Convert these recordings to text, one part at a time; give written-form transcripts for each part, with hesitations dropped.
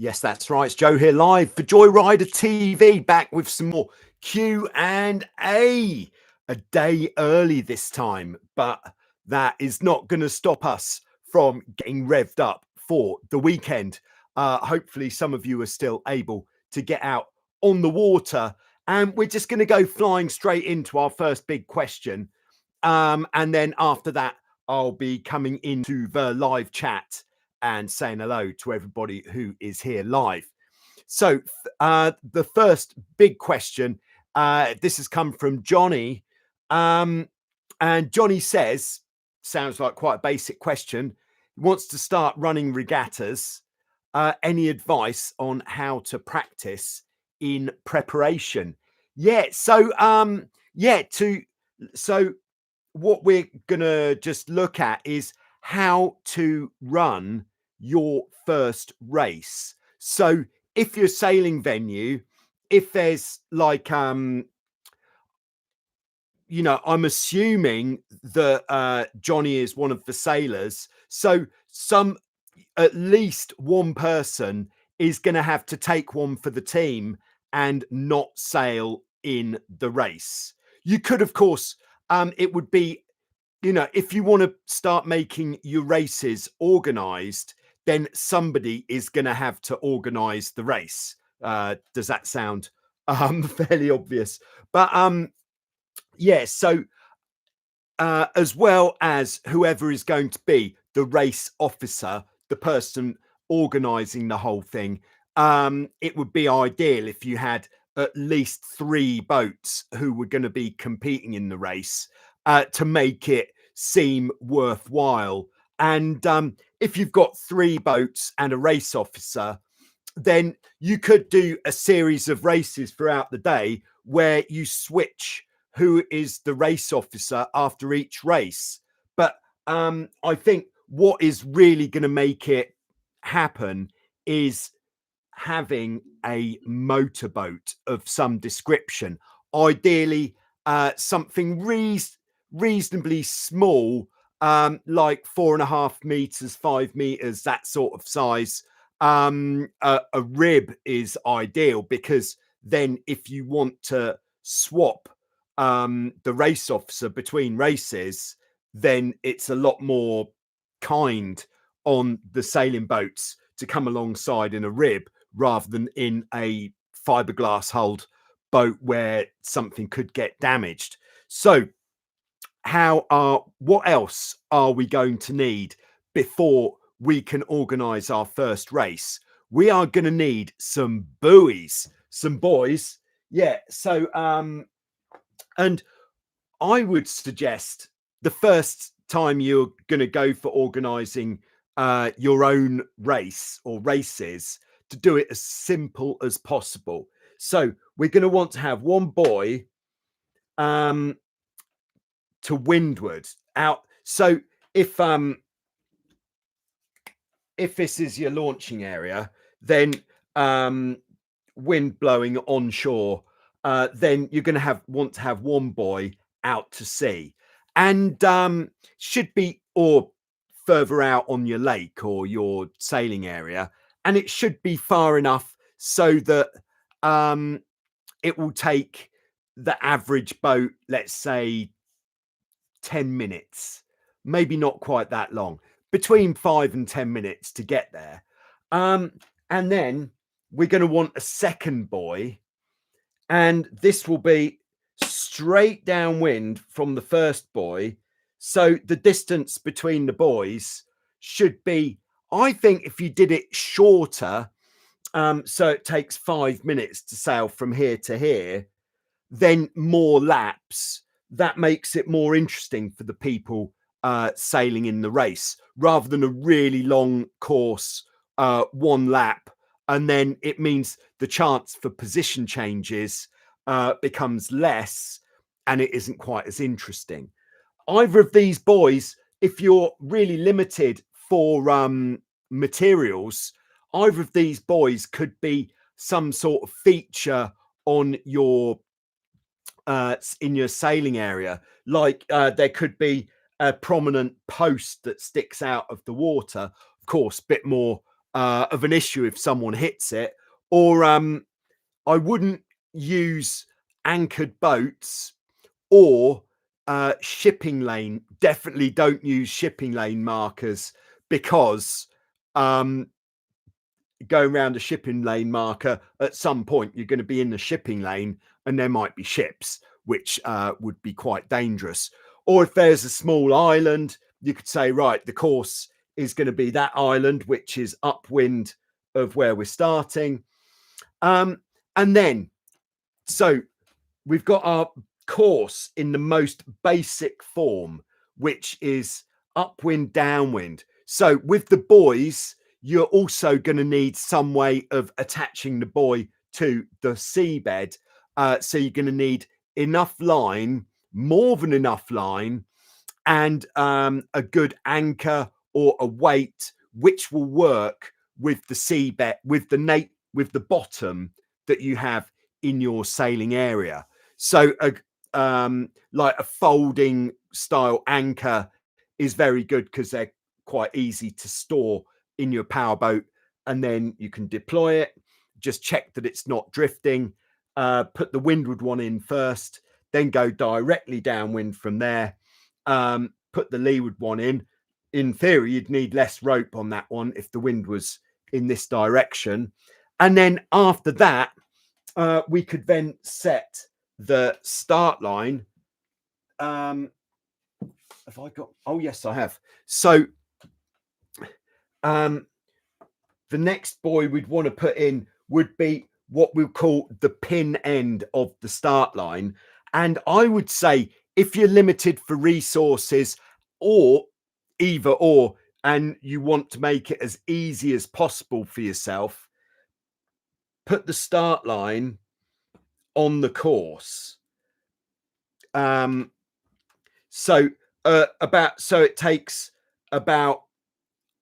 Yes, that's right. It's Joe here live for Joyrider TV, back with some more Q&A. A day early this time, but that is not going to stop us from getting revved up for the weekend. Hopefully some of you are still able to get out on the water, and we're just going to go flying straight into our first big question. And then after that, I'll be coming into the live chat and saying hello to everybody who is here live. So the first big question, this has come from Johnny. And Johnny says, sounds like quite a basic question. He wants to start running regattas. Any advice on how to practice in preparation? So what we're gonna just look at is how to run your first race. So if you're sailing venue, if there's like you know, I'm assuming that Johnny is one of the sailors, so at least one person is going to have to take one for the team and not sail in the race. You could, of course, it would be, you know, if you want to start making your races organized, then somebody is going to have to organize the race. Does that sound fairly obvious? But yeah, so as well as whoever is going to be the race officer, the person organizing the whole thing, it would be ideal if you had at least 3 boats who were going to be competing in the race to make it seem worthwhile. And if you've got 3 boats and a race officer, then you could do a series of races throughout the day where you switch who is the race officer after each race. But I think what is really going to make it happen is having a motorboat of some description, ideally something reasonably small, like 4.5 meters, 5 meters, that sort of size. A rib is ideal, because then if you want to swap the race officer between races, then it's a lot more kind on the sailing boats to come alongside in a rib rather than in a fiberglass hulled boat where something could get damaged. So what else are we going to need before we can organize our first race? We are going to need some buoys, some buoys. Yeah. So and I would suggest the first time you're going to go for organizing your own race or races, to do it as simple as possible. So we're going to want to have one buoy to windward out. So if this is your launching area, then wind blowing onshore, then you're going to want to have one buoy out to sea, and should be or further out on your lake or your sailing area, and it should be far enough so that it will take the average boat, let's say 10 minutes, maybe not quite that long, between 5 and 10 minutes to get there. And then we're going to want a second buoy, and this will be straight downwind from the first buoy. So the distance between the buoys should be, I think if you did it shorter, so it takes 5 minutes to sail from here to here, then more laps, that makes it more interesting for the people sailing in the race, rather than a really long course, 1 lap. And then it means the chance for position changes becomes less, and it isn't quite as interesting. Either of these buoys, if you're really limited for materials, either of these buoys could be some sort of feature on your in your sailing area. Like there could be a prominent post that sticks out of the water, of course, a bit more of an issue if someone hits it. Or I wouldn't use anchored boats or shipping lane. Definitely don't use shipping lane markers, because going around a shipping lane marker, at some point you're going to be in the shipping lane and there might be ships, which would be quite dangerous. Or if there's a small island, you could say, right, the course is going to be that island, which is upwind of where we're starting. And then, so we've got our course in the most basic form, which is upwind, downwind. So with the buoys, you're also going to need some way of attaching the buoy to the seabed. So you're going to need enough line, more than enough line, and a good anchor or a weight, which will work with the seabed, with the bottom that you have in your sailing area. So like a folding style anchor is very good, because they're quite easy to store in your powerboat, and then you can deploy it. Just check that it's not drifting. Put the windward one in first, then go directly downwind from there. Put the leeward one in. In theory, you'd need less rope on that one if the wind was in this direction. And then after that, we could then set the start line. Have I got? Oh, yes, I have. So the next buoy we'd want to put in would be what we'll call the pin end of the start line. And I would say, if you're limited for resources, or either or, and you want to make it as easy as possible for yourself, put the start line on the course. So it takes about,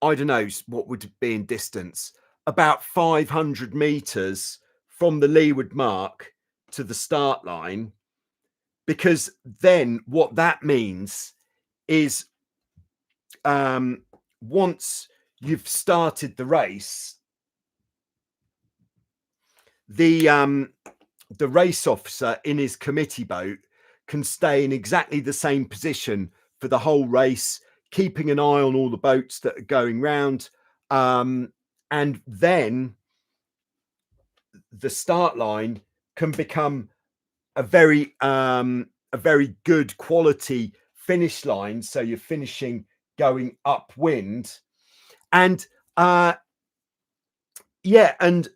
I don't know, what would it be in distance? About 500 meters from the leeward mark to the start line, because then what that means is once you've started the race, the race officer in his committee boat can stay in exactly the same position for the whole race, keeping an eye on all the boats that are going round. And then the start line can become a very good quality finish line. So you're finishing going upwind. And yeah, and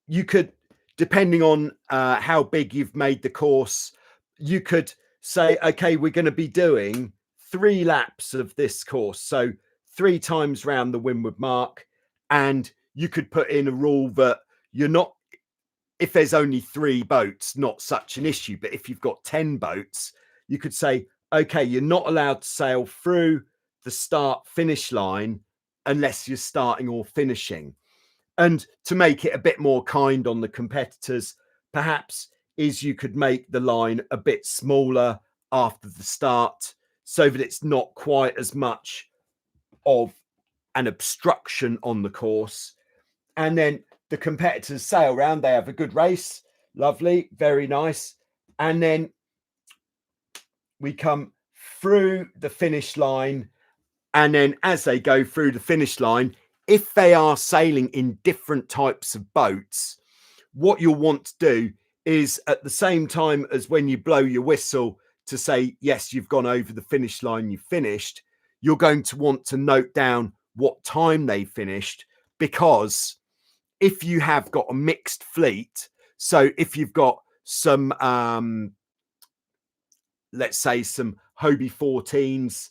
you could, depending on how big you've made the course, you could say, okay, we're going to be doing 3 laps of this course. So 3 times round the windward mark. And you could put in a rule that you're not, if there's only 3 boats, not such an issue. But if you've got 10 boats, you could say, okay, you're not allowed to sail through the start finish line unless you're starting or finishing. And to make it a bit more kind on the competitors, perhaps, is you could make the line a bit smaller after the start, so that it's not quite as much of an obstruction on the course. And then the competitors sail around, they have a good race, lovely, very nice. And then we come through the finish line, and then as they go through the finish line, if they are sailing in different types of boats, what you'll want to do is, at the same time as when you blow your whistle to say, yes, you've gone over the finish line, you've finished, you're going to want to note down what time they finished. Because if you have got a mixed fleet, so if you've got some, let's say some Hobie 14s,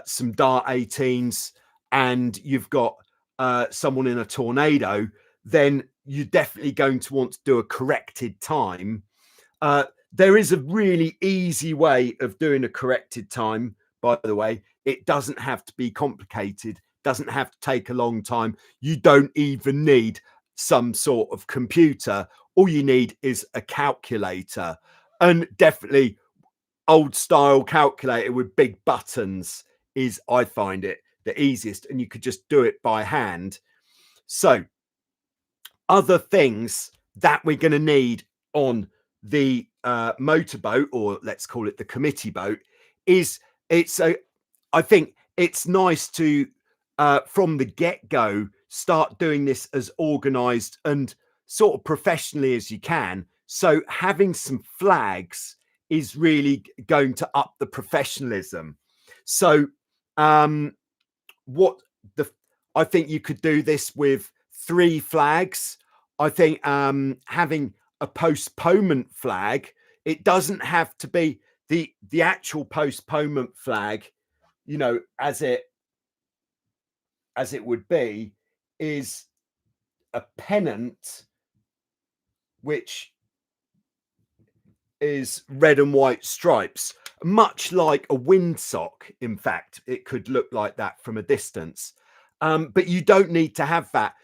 some Dart 18s, and you've got someone in a Tornado, then you're definitely going to want to do a corrected time. There is a really easy way of doing a corrected time, by the way. It doesn't have to be complicated, doesn't have to take a long time. You don't even need some sort of computer. All you need is a calculator, and definitely old style calculator with big buttons is, I find it, the easiest, and you could just do it by hand. So other things that we're going to need on the motorboat, or let's call it the committee boat, is I think it's nice to from the get-go start doing this as organized and sort of professionally as you can. So having some flags is really going to up the professionalism. So what the I think you could do this with 3 flags. I think having a postponement flag, it doesn't have to be the actual postponement flag, you know, as it would be, is a pennant which is red and white stripes, much like a windsock. In fact, it could look like that from a distance, but you don't need to have that.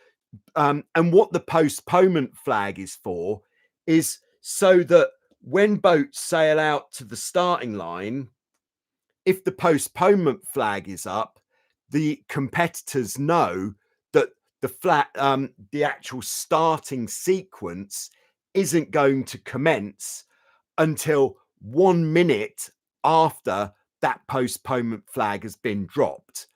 And what the postponement flag is for is so that when boats sail out to the starting line, if the postponement flag is up, the competitors know that the actual starting sequence isn't going to commence until 1 minute after that postponement flag has been dropped,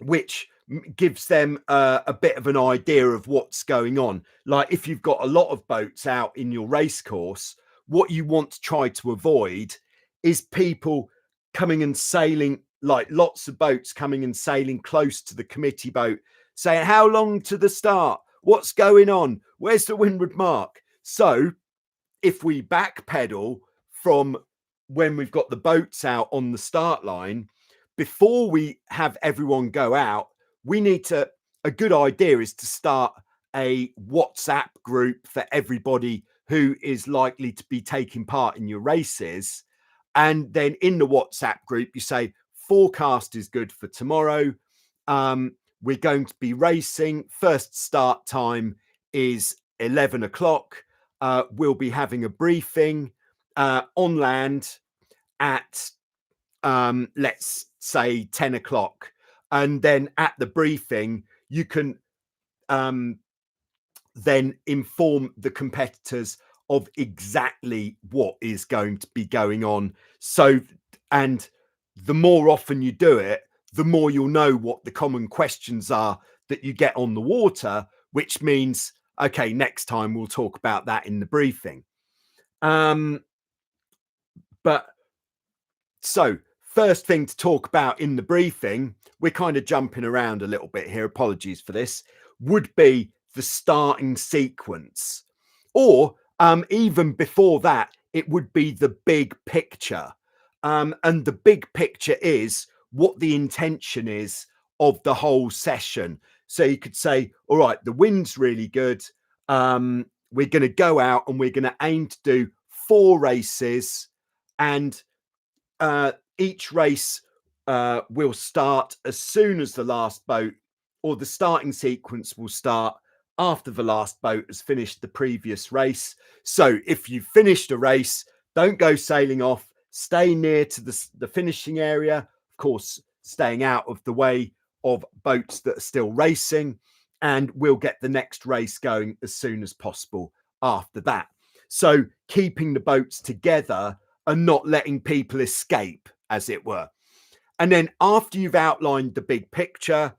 which gives them a bit of an idea of what's going on. Like if you've got a lot of boats out in your race course, what you want to try to avoid is people coming and sailing, like lots of boats coming and sailing close to the committee boat, saying, how long to the start? What's going on? Where's the windward mark? So if we backpedal from when we've got the boats out on the start line, before we have everyone go out, we need to, a good idea is to start a WhatsApp group for everybody who is likely to be taking part in your races. And then in the WhatsApp group, you say, forecast is good for tomorrow. We're going to be racing. First start time is 11 o'clock. We'll be having a briefing on land at, let's say, 10 o'clock. And then at the briefing, you can then inform the competitors of exactly what is going to be going on. So, and the more often you do it, the more you'll know what the common questions are that you get on the water, which means, okay, next time we'll talk about that in the briefing. But so first thing to talk about in the briefing, we're kind of jumping around a little bit here, apologies for this, would be the starting sequence. Or even before that, it would be the big picture. And the big picture is what the intention is of the whole session. So you could say, all right, the wind's really good. We're going to go out and we're going to aim to do 4 races, and each race will start as soon as the last boat, or the starting sequence will start after the last boat has finished the previous race. So if you've finished a race, don't go sailing off, stay near to the finishing area, of course, staying out of the way of boats that are still racing, and we'll get the next race going as soon as possible after that. So keeping the boats together and not letting people escape, as it were. And then after you've outlined the big picture,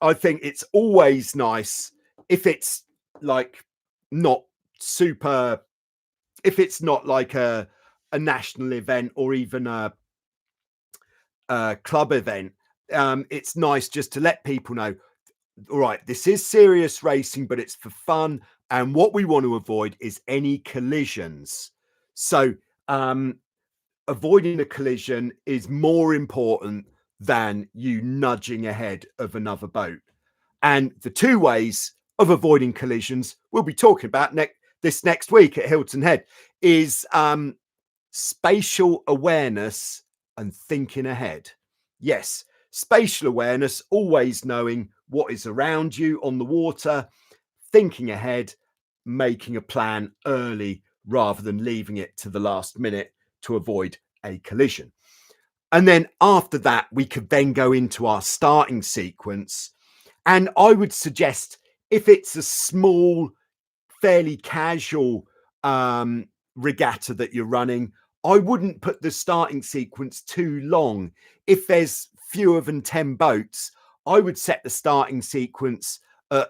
I think it's always nice if it's like not super, if it's not like a national event or even a club event, it's nice just to let people know, all right, this is serious racing, but it's for fun. And what we want to avoid is any collisions. So avoiding a collision is more important than you nudging ahead of another boat. And the 2 ways of avoiding collisions we'll be talking about this next week at Hilton Head is spatial awareness and thinking ahead. Yes, spatial awareness, always knowing what is around you on the water, thinking ahead, making a plan early rather than leaving it to the last minute to avoid a collision. And then after that, we could then go into our starting sequence. And I would suggest, if it's a small, fairly casual regatta that you're running, I wouldn't put the starting sequence too long. If there's fewer than 10 boats, I would set the starting sequence at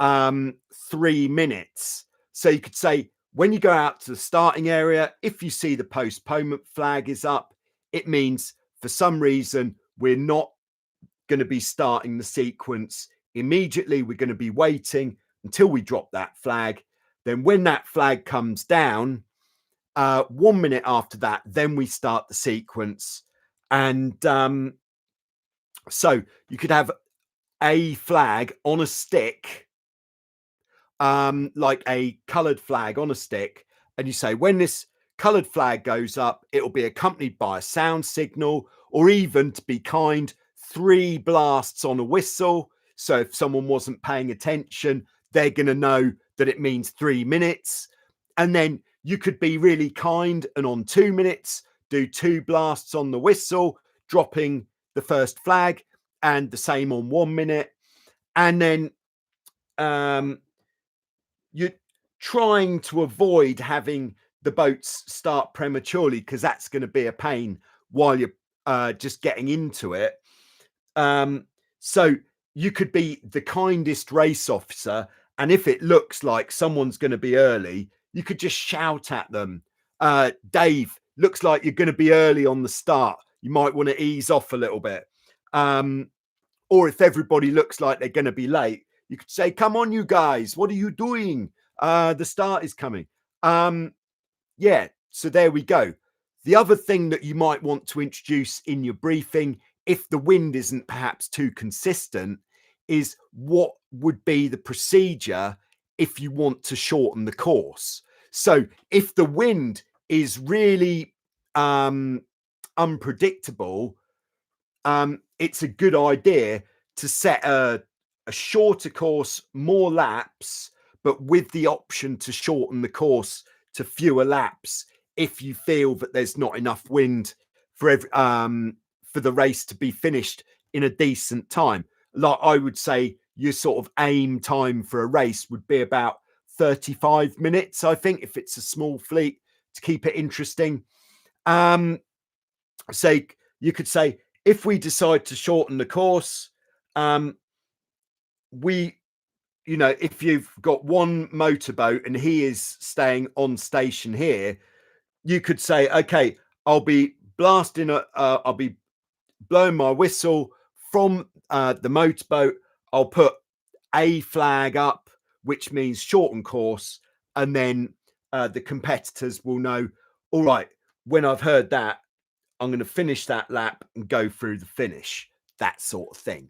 3 minutes. So you could say, when you go out to the starting area, if you see the postponement flag is up, it means for some reason we're not going to be starting the sequence immediately. We're going to be waiting until we drop that flag. Then when that flag comes down, 1 minute after that, then we start the sequence. And so you could have a flag on a stick, like a coloured flag on a stick, and you say, when this coloured flag goes up, it'll be accompanied by a sound signal, or even, to be kind, 3 blasts on a whistle. So if someone wasn't paying attention, they're going to know that it means 3 minutes. And then you could be really kind, and on 2 minutes do 2 blasts on the whistle, dropping the first flag, and the same on 1 minute. And then you're trying to avoid having the boats start prematurely, because that's going to be a pain while you're just getting into it. So you could be the kindest race officer, and if it looks like someone's going to be early, you could just shout at them, Dave, looks like you're going to be early on the start. You might want to ease off a little bit. Or if everybody looks like they're going to be late, you could say, come on, you guys, what are you doing? The start is coming. Yeah, so there we go. The other thing that you might want to introduce in your briefing, if the wind isn't perhaps too consistent, is what would be the procedure if you want to shorten the course. So if the wind is really unpredictable, it's a good idea to set a shorter course, more laps, but with the option to shorten the course to fewer laps if you feel that there's not enough wind for the race to be finished in a decent time. Like I would say, your sort of aim time for a race would be about 35 minutes, I think, if it's a small fleet, to keep it interesting. So you could say, if we decide to shorten the course, if you've got one motorboat and he is staying on station here, you could say, okay, I'll be I'll be blowing my whistle from the motorboat. I'll put a flag up, which means shorten course, and then the competitors will know, all right, when I've heard that, I'm going to finish that lap and go through the finish, that sort of thing.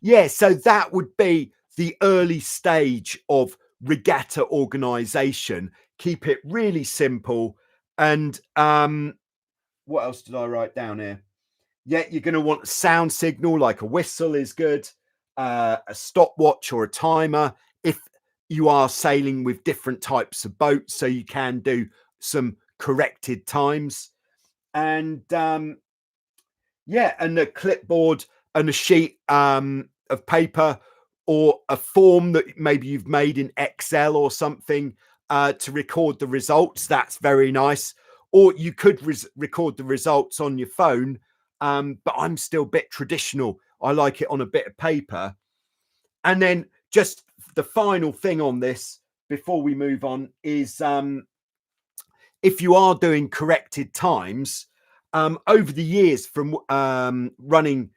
Yeah, so that would be the early stage of regatta organization. Keep it really simple. And what else did I write down here? Yeah, you're going to want a sound signal, like a whistle is good, a stopwatch or a timer if you are sailing with different types of boats, so you can do some corrected times. And yeah, and a clipboard and a sheet of paper, or a form that maybe you've made in Excel or something to record the results. That's very nice. Or you could record the results on your phone, but I'm still a bit traditional. I like it on a bit of paper. And then just the final thing on this before we move on is if you are doing corrected times, over the years from running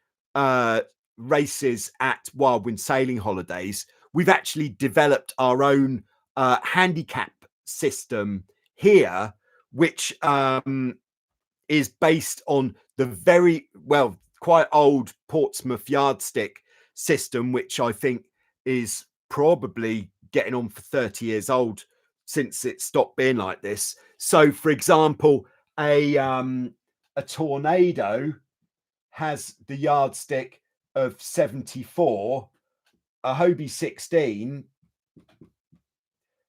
races at Wildwind Sailing Holidays, we've actually developed our own handicap system here, which is based on the quite old Portsmouth yardstick system, which I think is probably getting on for 30 years old since it stopped being like this. So, for example, a Tornado has the yardstick of 74. A Hobie 16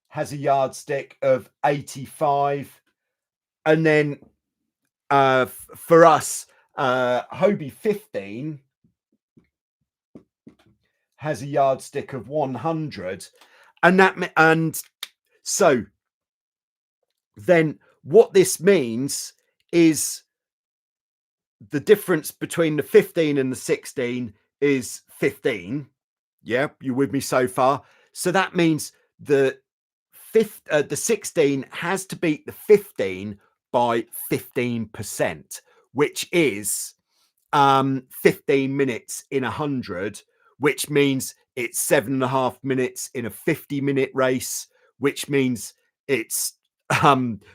has a yardstick of 85. And then for us, Hobie 15 has a yardstick of 100, and so then what this means is the difference between the 15 and the 16 is 15. Yeah, you with me so far? So that means the 16 has to beat the 15 by 15%, which is 15 minutes in 100, which means it's 7.5 minutes in a 50-minute race, which means it's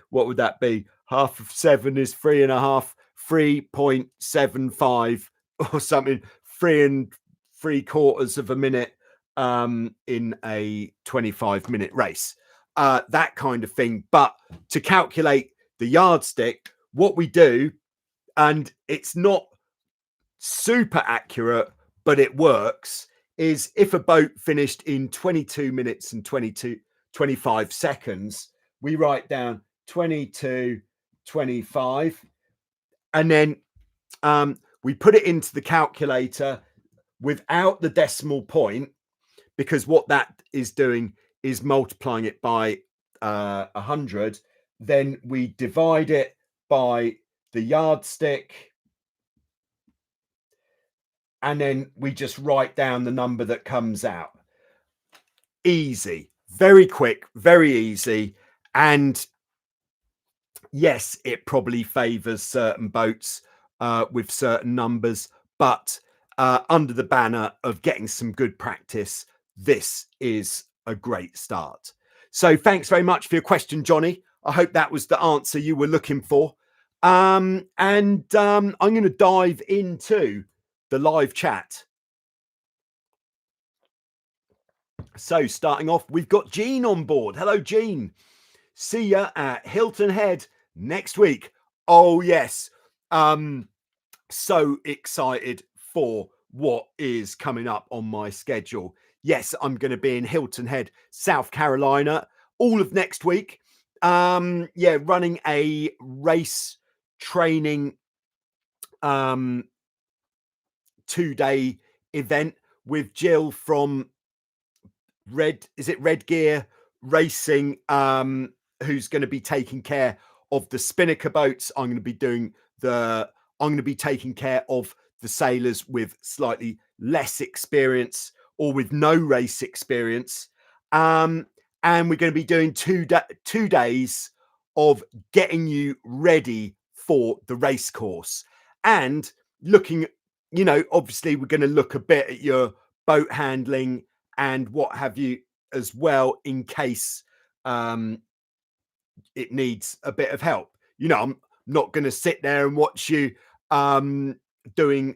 what would that be? Half of 7 is 3.5, 3.75 or something, 3.75 of a minute in a 25-minute race, that kind of thing. But to calculate the yardstick, what we do, and it's not super accurate, but it works, is if a boat finished in 22 minutes and 25 seconds, we write down 22:25, and then we put it into the calculator without the decimal point, because what that is doing is multiplying it by 100. Then we divide it by the yardstick, and then we just write down the number that comes out. Easy, very quick, very easy. And yes, it probably favors certain boats with certain numbers, but under the banner of getting some good practice, this is a great start. So thanks very much for your question, Johnny. I hope that was the answer you were looking for. I'm going to dive into the live chat. So starting off, we've got Jean on board. Hello, Jean. See ya at Hilton Head next week. Oh, yes. So excited for what is coming up on my schedule. Yes, I'm going to be in Hilton Head, South Carolina, all of next week. Yeah, running a race training 2-day event with Jill from Red Gear Racing, who's going to be taking care of the spinnaker boats. I'm going to be taking care of the sailors with slightly less experience or with no race experience. And we're going to be doing 2 days of getting you ready for the race course and looking, obviously we're going to look a bit at your boat handling and what have you as well, in case it needs a bit of help. I'm not going to sit there and watch you doing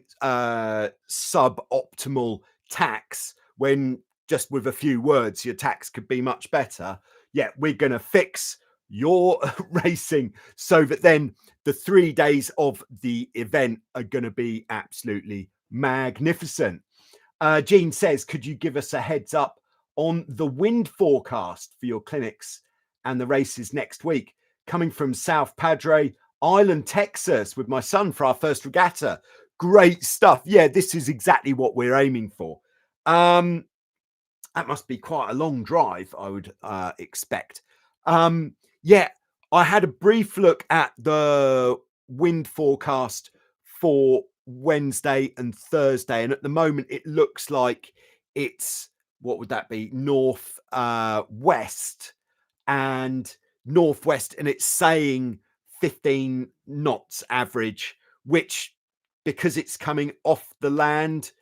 suboptimal tacks when just with a few words your tacks could be much better. Yeah, we're going to fix your racing so that then the 3 days of the event are going to be absolutely magnificent. Jean says, could you give us a heads up on the wind forecast for your clinics and the races next week? Coming from South Padre Island, Texas, with my son for our first regatta. Great stuff. Yeah, this is exactly what we're aiming for. That must be quite a long drive, I would expect. Yeah, I had a brief look at the wind forecast for Wednesday and Thursday, and at the moment it looks like it's, what would that be, north west and northwest, and it's saying 15 knots average, which, because it's coming off the land,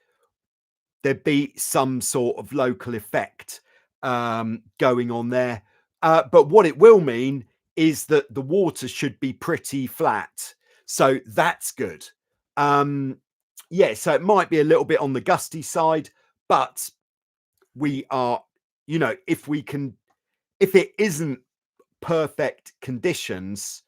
there'd be some sort of local effect going on there. But what it will mean is that the water should be pretty flat. So that's good. Yeah, so it might be a little bit on the gusty side, but we are, if it isn't perfect conditions,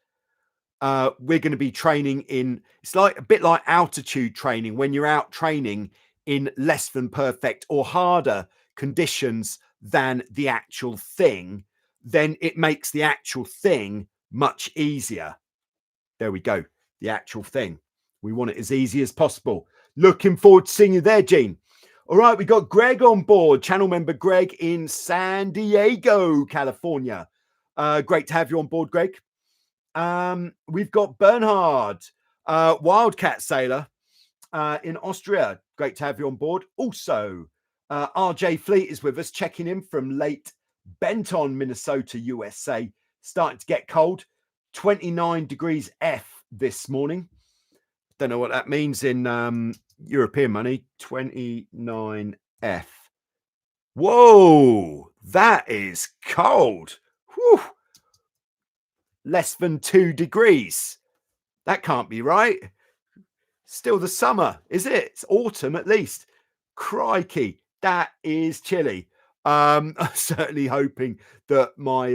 we're going to be training in, it's like a bit like altitude training when you're out training in less than perfect or harder conditions than the actual thing, then it makes the actual thing much easier. There we go. The actual thing. We want it as easy as possible. Looking forward to seeing you there, Jean. All right, we got Greg on board, channel member Greg in San Diego, California. Great to have you on board, Greg. We've got Bernhard, Wildcat sailor in Austria. Great to have you on board. Also, RJ Fleet is with us, checking in from Lake Benton, Minnesota, USA. Starting to get cold, 29 degrees F this morning. Don't know what that means in European money. 29 F. Whoa, that is cold. Whew. Less than 2 degrees. That can't be right. Still the summer, is it? It's autumn at least. Crikey, that is chilly. I'm certainly hoping that my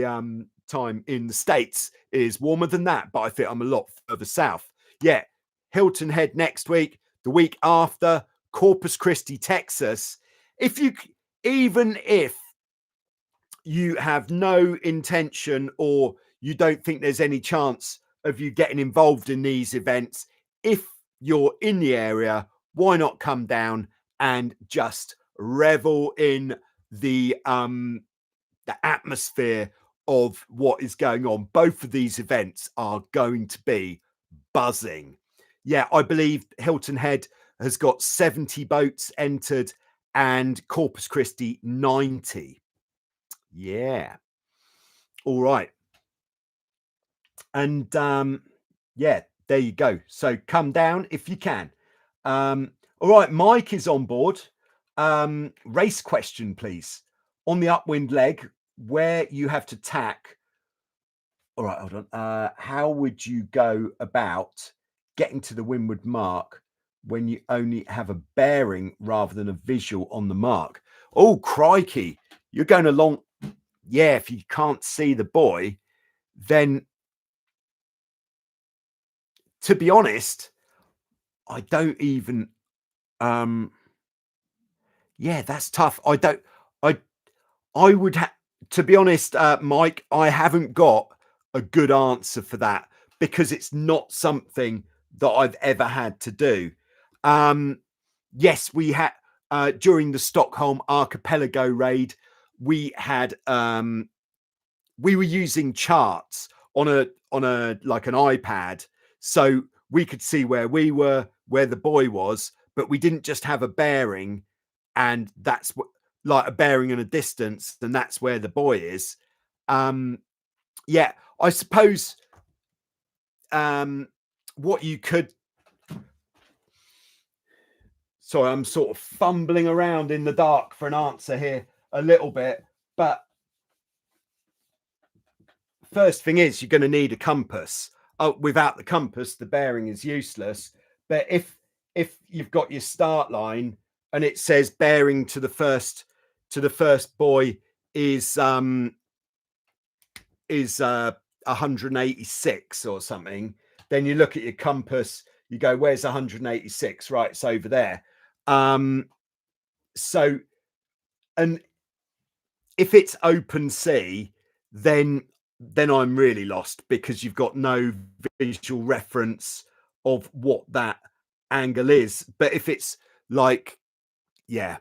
time in the States is warmer than that, but I think I'm a lot further south. Yeah, Hilton Head next week, the week after, Corpus Christi, Texas. Even if you have no intention or you don't think there's any chance of you getting involved in these events, if you're in the area, why not come down and just revel in the atmosphere of what is going on? Both of these events are going to be buzzing. Yeah, I believe Hilton Head has got 70 boats entered and Corpus Christi 90. Yeah. All right. And yeah, there you go. So come down if you can. All right, Mike is on board. Race question, please. On the upwind leg, where you have to tack. All right, hold on. How would you go about getting to the windward mark when you only have a bearing rather than a visual on the mark? Oh, crikey. You're going along. Yeah, if you can't see the buoy, then to be honest, I don't even yeah, that's tough. I would have to be honest, Mike, I haven't got a good answer for that because it's not something that I've ever had to do. Yes, we had during the Stockholm archipelago raid, we had we were using charts on a like an iPad, so we could see where we were, where the buoy was, but we didn't just have a bearing, and that's what, like a bearing and a distance, and that's where the buoy is. Yeah, I suppose what you could. Sorry, I'm sort of fumbling around in the dark for an answer here a little bit, but first thing is you're going to need a compass. Without the compass, the bearing is useless. But if you've got your start line and it says bearing to the first buoy is 186 or something, then you look at your compass, you go, where's 186? Right, it's over there. So, and if it's open sea, then I'm really lost because you've got no visual reference of what that angle is. But if it's like, yeah,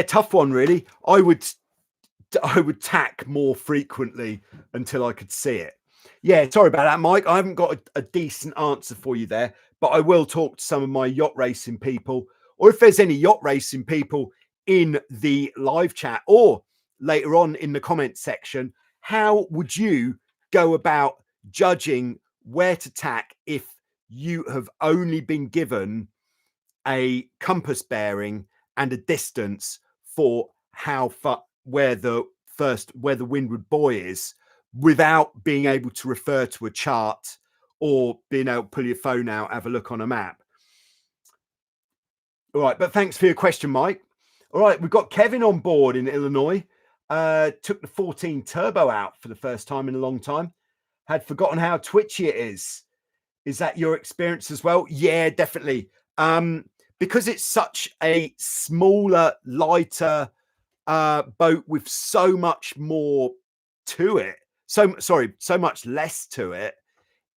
tough one, really. I would tack more frequently until I could see it. Yeah, sorry about that, Mike. I haven't got a decent answer for you there, but I will talk to some of my yacht racing people, or if there's any yacht racing people in the live chat or later on in the comment section, how would you go about judging where to tack if you have only been given a compass bearing and a distance for how far, where the windward buoy is, without being able to refer to a chart or being able to pull your phone out, have a look on a map? All right, but thanks for your question, Mike. All right, we've got Kevin on board in Illinois. Took the 14 turbo out for the first time in a long time. Had forgotten how twitchy it is. Is that your experience as well? Yeah, definitely. Because it's such a smaller, lighter boat with so much more to it. So much less to it.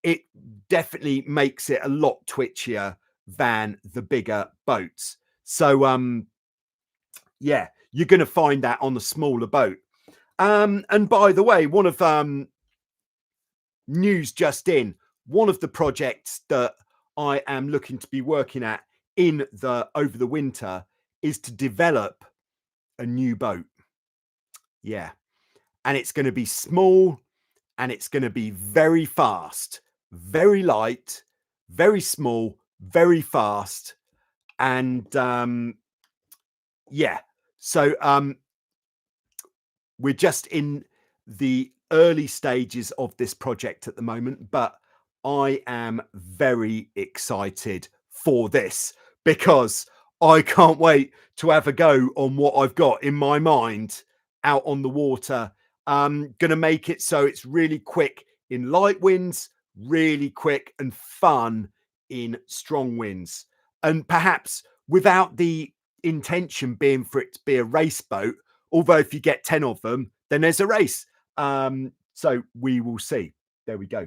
It definitely makes it a lot twitchier than the bigger boats. So yeah, you're going to find that on the smaller boat. And by the way, one of news just in, one of the projects that I am looking to be working at over the winter is to develop a new boat. Yeah. And it's going to be small, and it's going to be very fast, very light, very small, very fast. And yeah, so we're just in the early stages of this project at the moment, but I am very excited for this because I can't wait to have a go on what I've got in my mind out on the water. Gonna make it so it's really quick in light winds, really quick and fun in strong winds, and perhaps without the intention being for it to be a race boat, although if you get 10 of them, then there's a race. So we will see. There we go.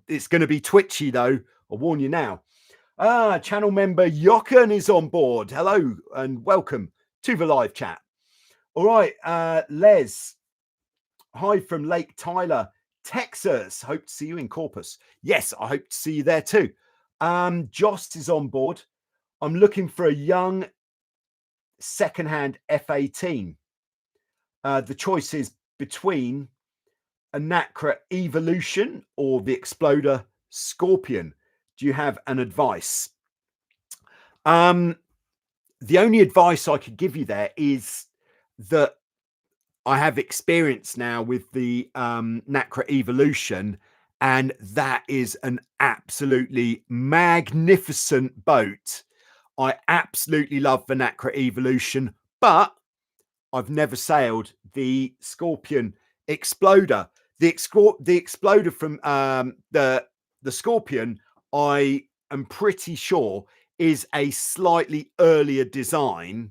It's going to be twitchy though, I'll warn you now. Channel member Jochen is on board. Hello and welcome to the live chat. All right, Les, hi from Lake Tyler, Texas. Hope to see you in Corpus. Yes, I hope to see you there too. Jost is on board. I'm looking for a young secondhand F18. The choice is between a Nacra Evolution or the Exploder Scorpion. Do you have an advice? The only advice I could give you there is that I have experience now with the Nacra Evolution, and that is an absolutely magnificent boat. I absolutely love the Nacra Evolution, but I've never sailed the Scorpion Exploder. The Exploder from the Scorpion, I am pretty sure, is a slightly earlier design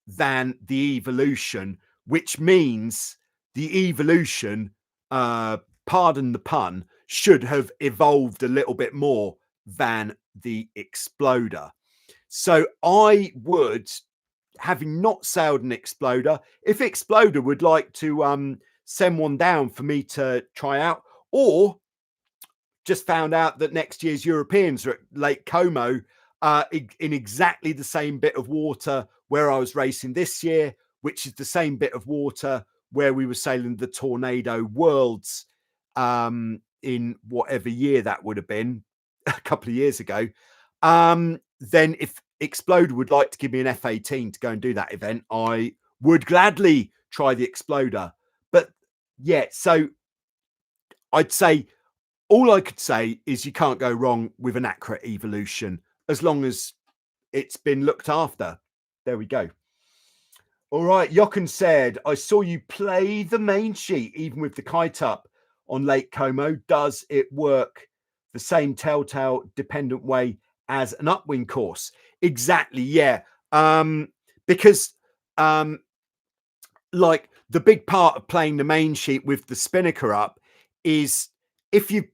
than the Evolution, which means the Evolution, pardon the pun, should have evolved a little bit more than the Exploder. So I would, having not sailed an Exploder, if Exploder would like to send one down for me to try out, or just found out that next year's Europeans are at Lake Como in exactly the same bit of water where I was racing this year, which is the same bit of water where we were sailing the Tornado Worlds in whatever year that would have been, a couple of years ago. Then if Exploder would like to give me an F18 to go and do that event, I would gladly try the Exploder. But yeah, so I'd say all I could say is you can't go wrong with an Nacra Evolution as long as it's been looked after. There we go. All right, Jochen said, I saw you play the main sheet even with the kite up on Lake Como. Does it work the same telltale dependent way as an upwind course? Exactly, yeah. Because like the big part of playing the main sheet with the spinnaker up is if you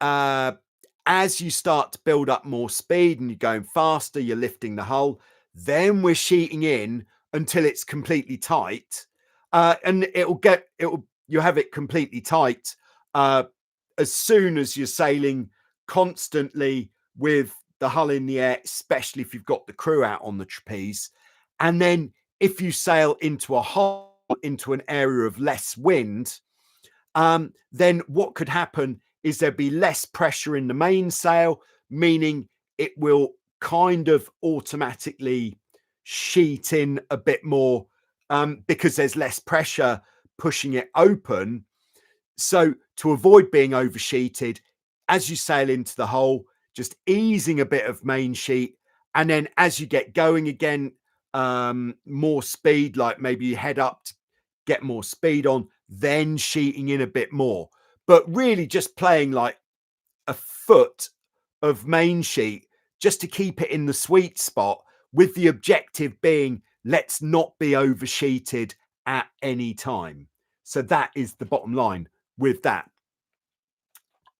as you start to build up more speed and you're going faster, you're lifting the hull, then we're sheeting in until it's completely tight, and you have it completely tight as soon as you're sailing constantly with the hull in the air, especially if you've got the crew out on the trapeze. And then if you sail into a hole, into an area of less wind, then what could happen is there'd be less pressure in the mainsail, meaning it will kind of automatically sheet in a bit more because there's less pressure pushing it open. So to avoid being oversheeted, as you sail into the hole, just easing a bit of main sheet. And then as you get going again, more speed, like maybe you head up to get more speed on, then sheeting in a bit more. But really just playing like a foot of main sheet just to keep it in the sweet spot, with the objective being let's not be oversheeted at any time. So that is the bottom line with that,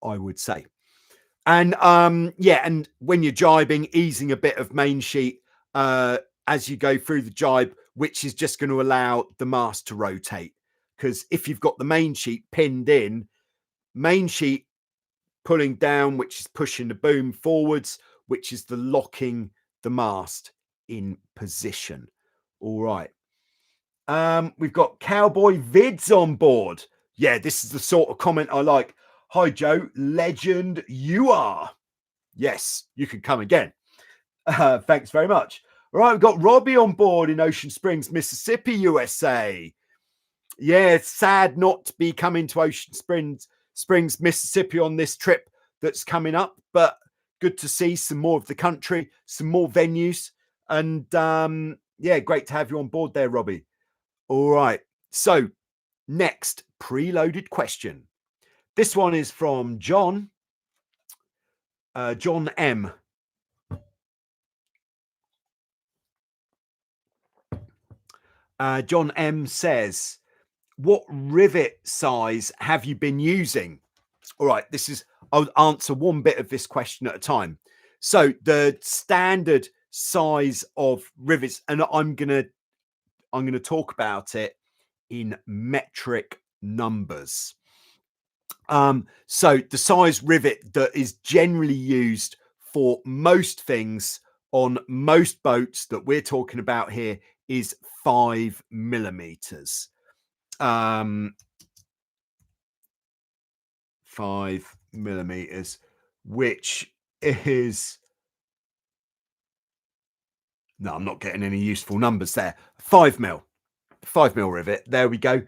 I would say. And yeah, and when you're jibing, easing a bit of main sheet as you go through the jibe, which is just going to allow the mast to rotate. Because if you've got the main sheet pinned in, main sheet pulling down, which is pushing the boom forwards, which is the locking the mast in position. All right. We've got Cowboy Vids on board. Yeah, this is the sort of comment I like. Hi, Joe. Legend you are. Yes, you can come again. Thanks very much. All right, we've got Robbie on board in Ocean Springs, Mississippi, USA. Yeah, it's sad not to be coming to Ocean Springs, Mississippi on this trip that's coming up, but good to see some more of the country, some more venues. And yeah, great to have you on board there, Robbie. All right. So next preloaded question. This one is from John. John M. John M says, what rivet size have you been using? All right, I'll answer one bit of this question at a time. So the standard size of rivets, and I'm gonna talk about it in metric numbers. So the size rivet that is generally used for most things on most boats that we're talking about here is 5 millimeters. 5 millimeters, which is, no, I'm not getting any useful numbers there. 5 mil rivet. There we go.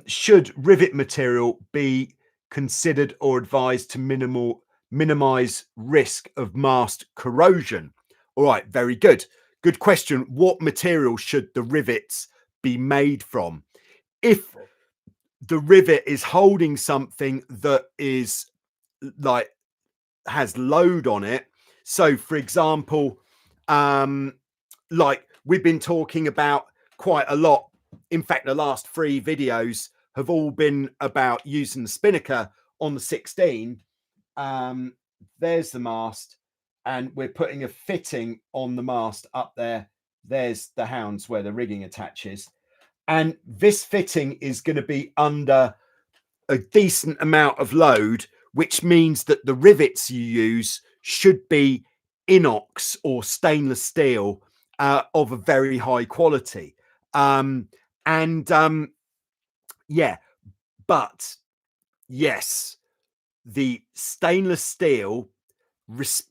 Should rivet material be considered or advised to minimize risk of mast corrosion? All right, very good. Good question. What material should the rivets be made from? If the rivet is holding something that is like has load on it, so for example, like we've been talking about quite a lot. In fact, the last 3 videos have all been about using the spinnaker on the 16. There's the mast, and we're putting a fitting on the mast up there. There's the hounds where the rigging attaches. And this fitting is going to be under a decent amount of load, which means that the rivets you use should be inox or stainless steel of a very high quality. Yeah, but yes, the stainless steel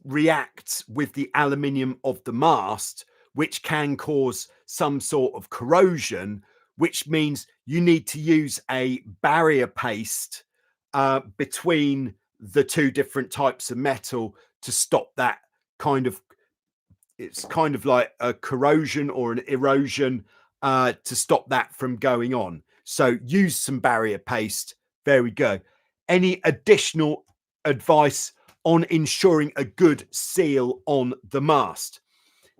reacts with the aluminium of the mast, which can cause some sort of corrosion, which means you need to use a barrier paste between the 2 different types of metal to stop that kind of, it's kind of like a corrosion or an erosion to stop that from going on. So use some barrier paste. There we go. Any additional advice on ensuring a good seal on the mast?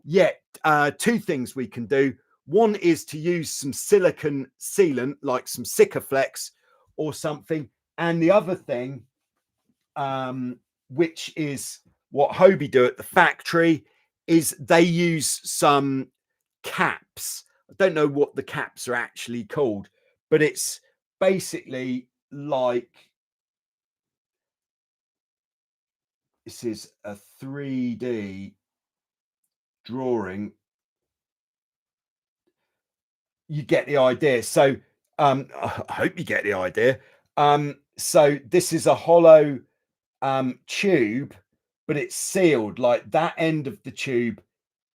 Yeah, 2 things we can do. One is to use some silicone sealant, like some Sikaflex or something. And the other thing, which is what Hobie do at the factory, is they use some caps. I don't know what the caps are actually called, but it's basically like, this is a 3D drawing. You get the idea. So I hope you get the idea. So this is a hollow tube, but it's sealed. Like that end of the tube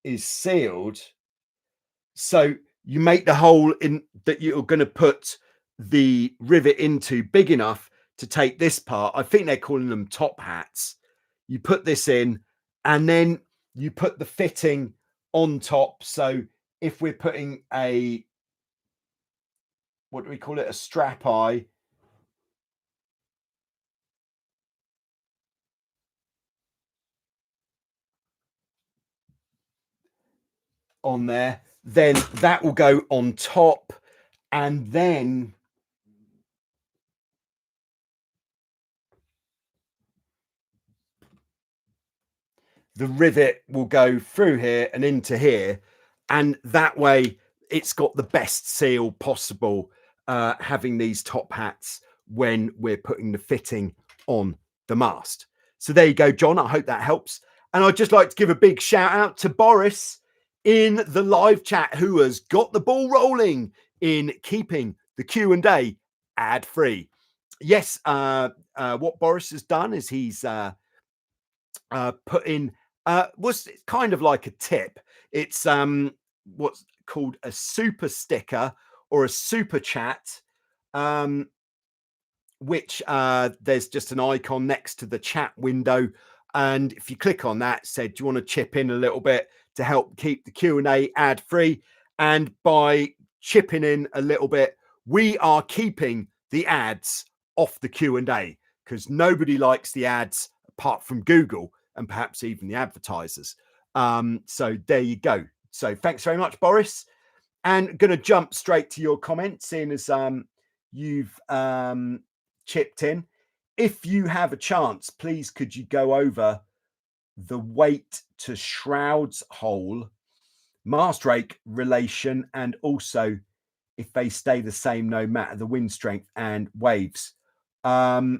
is sealed. So you make the hole in that you're going to put the rivet into big enough to take this part. I think they're calling them top hats. You put this in, and then you put the fitting on top. So if we're putting a, what do we call it? A strap eye. On there, then that will go on top, and then the rivet will go through here and into here, and that way it's got the best seal possible, having these top hats when we're putting the fitting on the mast. So there you go, John. I hope that helps. And I'd just like to give a big shout out to Boris in the live chat, who has got the ball rolling in keeping the Q&A ad free. Yes, what Boris has done is he's put in was kind of like a tip. It's what's called a super sticker or a super chat, which there's just an icon next to the chat window, and if you click on that, it said, do you want to chip in a little bit to help keep the Q&A ad free? And by chipping in a little bit, we are keeping the ads off the Q&A, because nobody likes the ads apart from Google and perhaps even the advertisers. So there you go. So thanks very much, Boris. And going to jump straight to your comments, seeing as you've chipped in. If you have a chance, please could you go over the weight to shrouds hole, mast rake relation, and also if they stay the same no matter the wind strength and waves. All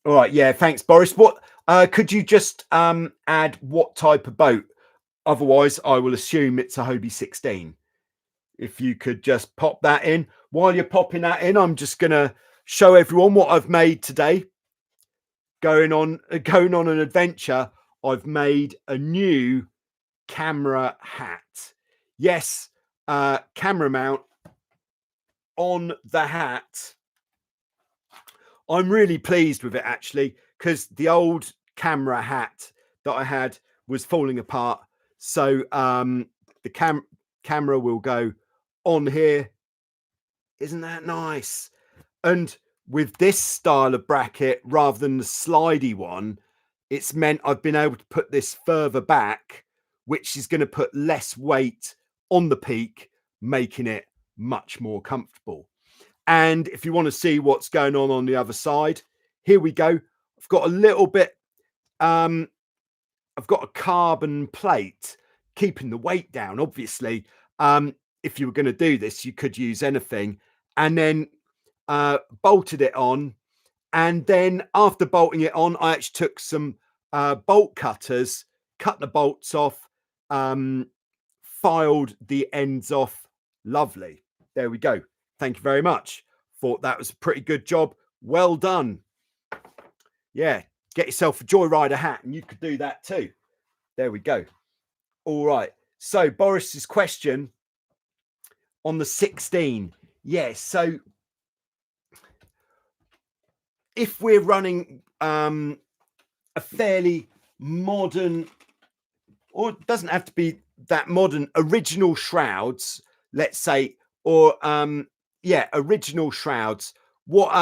right, yeah, thanks, Boris. What could you just add what type of boat? Otherwise, I will assume it's a Hobie 16. If you could just pop that in. While you're popping that in, I'm just going to show everyone what I've made today. Going on an adventure, I've made a new camera hat. Yes, camera mount on the hat. I'm really pleased with it, actually, because the old camera hat that I had was falling apart. So the camera will go on here. Isn't that nice? And with this style of bracket, rather than the slidey one, it's meant I've been able to put this further back, which is going to put less weight on the peak, making it much more comfortable. And if you want to see what's going on the other side, here we go. I've got a little bit, I've got a carbon plate keeping the weight down. Obviously, if you were going to do this, you could use anything, and then bolted it on. And then after bolting it on, I actually took some bolt cutters, cut the bolts off, filed the ends off. Lovely. There we go. Thank you very much. Thought that was a pretty good job. Well done. Yeah, get yourself a Joyrider hat and you could do that too. There we go. All right. So Boris's question on the 16. Yeah, so if we're running a fairly modern, or it doesn't have to be that modern, original shrouds, let's say, or original shrouds, what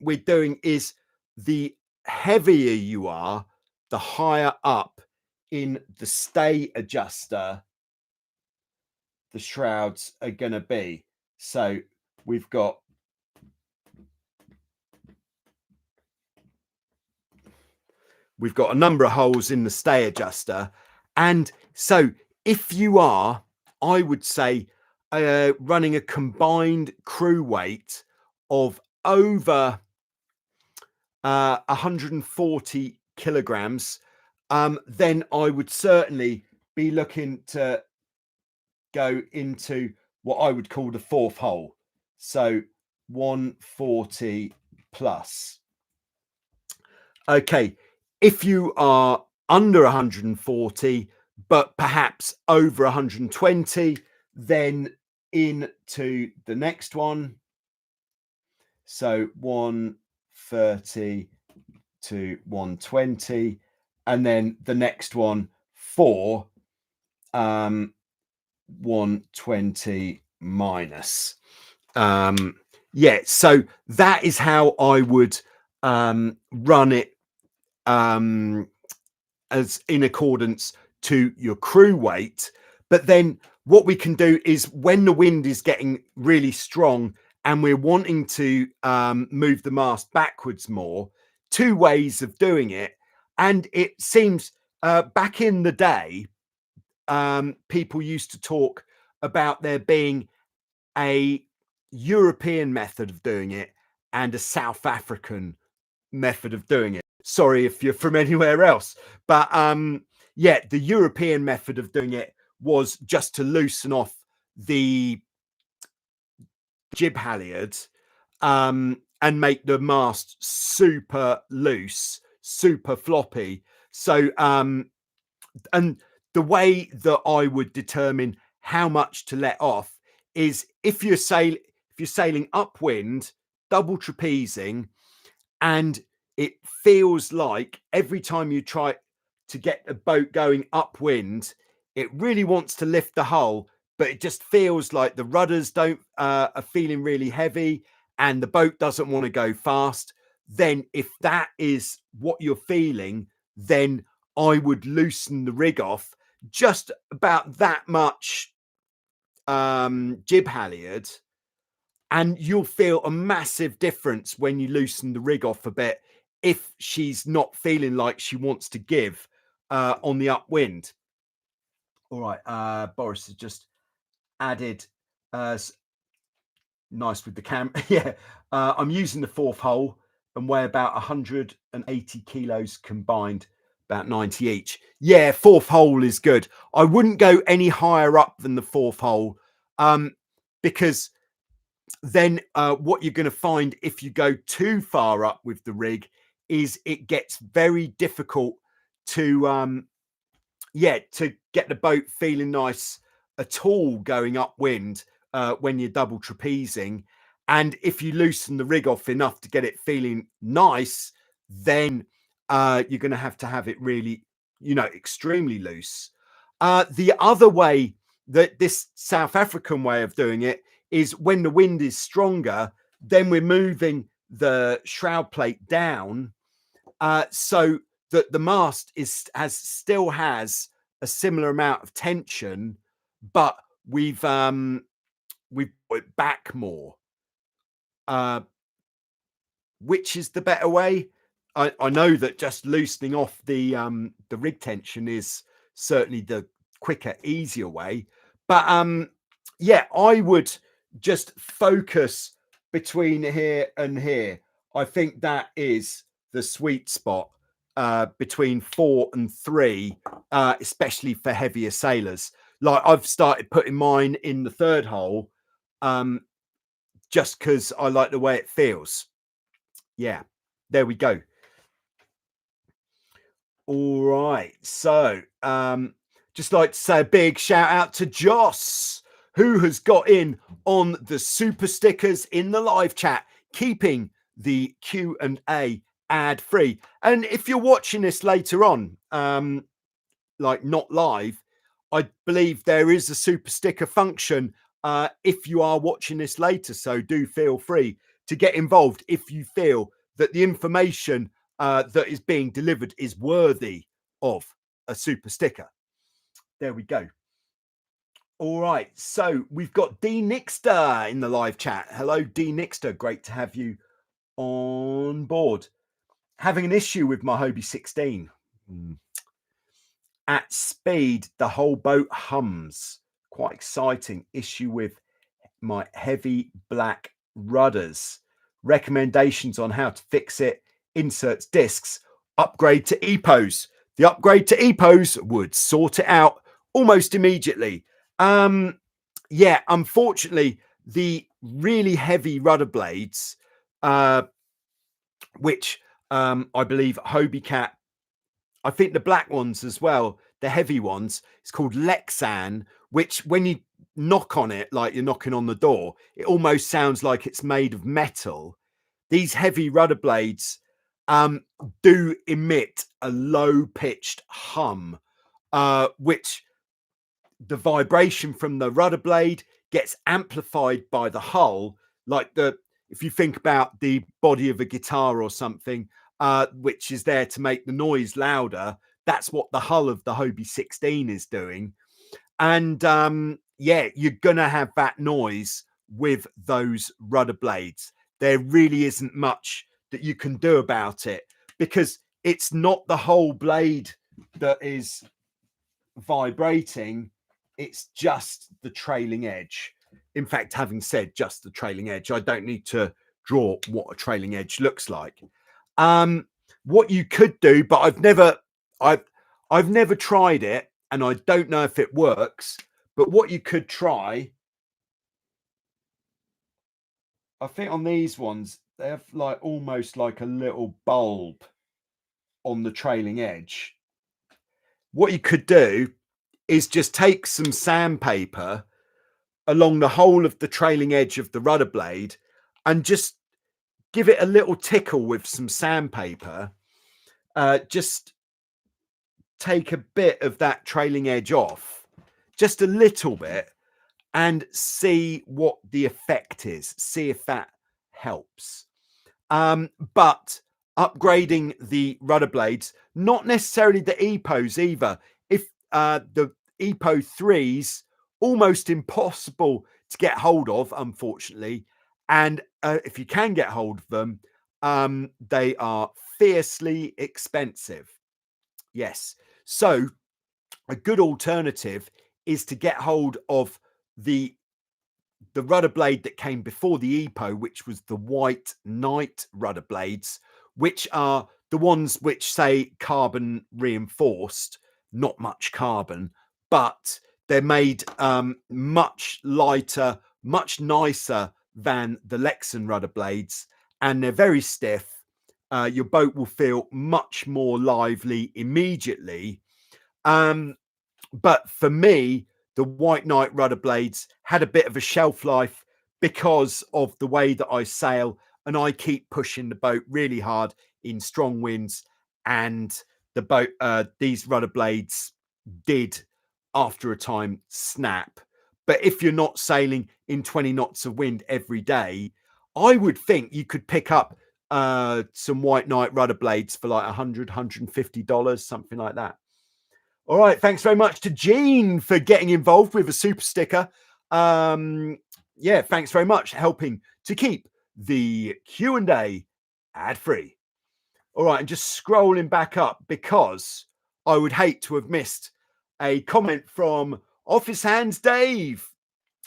we're doing is the heavier you are, the higher up in the stay adjuster the shrouds are going to be. So we've got a number of holes in the stay adjuster. And so if you are, I would say, running a combined crew weight of over 140 kilograms, then I would certainly be looking to go into what I would call the fourth hole. So 140 plus. Okay, if you are under 140, but perhaps over 120, then into the next one. So 130 to 120, and then the next one for 120 minus. Yeah, so that is how I would run it as in accordance to your crew weight. But then what we can do is when the wind is getting really strong and we're wanting to move the mast backwards more, two ways of doing it. And it seems back in the day, people used to talk about there being a European method of doing it and a South African method of doing it. Sorry if you're from anywhere else, but yeah, the European method of doing it was just to loosen off the jib halyard and make the mast super loose, super floppy. So and the way that I would determine how much to let off is if you're sailing upwind, double trapezing, and it feels like every time you try to get a boat going upwind, it really wants to lift the hull, but it just feels like the rudders don't are feeling really heavy and the boat doesn't want to go fast. Then if that is what you're feeling, then I would loosen the rig off just about that much jib halyard, and you'll feel a massive difference when you loosen the rig off a bit if she's not feeling like she wants to give on the upwind. All right, Boris has just added nice with the camera. Yeah, I'm using the fourth hole and weigh about 180 kilos combined, about 90 each. Yeah, fourth hole is good. I wouldn't go any higher up than the fourth hole because then what you're going to find if you go too far up with the rig is it gets very difficult to to get the boat feeling nice at all going upwind when you're double trapezing. And if you loosen the rig off enough to get it feeling nice, then you're going to have it really, extremely loose. The other way, that this South African way of doing it, is when the wind is stronger, then we're moving the shroud plate down so that the mast still has a similar amount of tension, but we've brought it back more. Which is the better way? I know that just loosening off the rig tension is certainly the quicker, easier way. But yeah, I would just focus between here and here. I think that is the sweet spot between 4 and 3, especially for heavier sailors. Like I've started putting mine in the third hole just because I like the way it feels. Yeah, there we go. All right, so just like to say a big shout out to Joss, who has got in on the super stickers in the live chat, keeping the Q&A ad free. And if you're watching this later on, like not live, I believe there is a super sticker function if you are watching this later. So do feel free to get involved if you feel that the information that is being delivered is worthy of a super sticker. There we go. All right, so we've got D Nixter in the live chat. Hello, D Nixter. Great to have you on board. Having an issue with my Hobie 16. At speed, the whole boat hums. Quite exciting. Issue with my heavy black rudders. Recommendations on how to fix it. Inserts discs. Upgrade to EPOs. The upgrade to EPOs would sort it out almost immediately. Yeah, unfortunately, the really heavy rudder blades, which I believe Hobie Cat, I think the black ones as well, the heavy ones, it's called Lexan, which when you knock on it, like you're knocking on the door, it almost sounds like it's made of metal. These heavy rudder blades do emit a low-pitched hum, which the vibration from the rudder blade gets amplified by the hull. Like if you think about the body of a guitar or something, which is there to make the noise louder, that's what the hull of the Hobie 16 is doing. And yeah, you're gonna have that noise with those rudder blades. There really isn't much that you can do about it because it's not the whole blade that is vibrating. It's just the trailing edge. In fact, having said just the trailing edge, I don't need to draw what a trailing edge looks like. What you could do, but I've never tried it, and I don't know if it works, but what you could try, I think on these ones, they have like almost like a little bulb on the trailing edge. What you could do is just take some sandpaper along the whole of the trailing edge of the rudder blade and just give it a little tickle with some sandpaper. Just take a bit of that trailing edge off, just a little bit, and see what the effect is. See if that helps. But upgrading the rudder blades, not necessarily the EPOs either. If the EPO 3s, almost impossible to get hold of, unfortunately. And if you can get hold of them, they are fiercely expensive. Yes. So a good alternative is to get hold of the rudder blade that came before the EPO, which was the White Knight rudder blades, which are the ones which say carbon reinforced, not much carbon, but they're made much lighter, much nicer than the Lexan rudder blades, and they're very stiff. Your boat will feel much more lively immediately. But for me, the White Knight rudder blades had a bit of a shelf life because of the way that I sail, and I keep pushing the boat really hard in strong winds, and the boat, these rudder blades did after a time snap. But if you're not sailing in 20 knots of wind every day, I would think you could pick up some White Knight rudder blades for like $100, $150, something like that. All right, thanks very much to Jean for getting involved with a super sticker. Yeah, thanks very much, helping to keep the Q&A ad-free. All right, and just scrolling back up because I would hate to have missed a comment from Office Hands Dave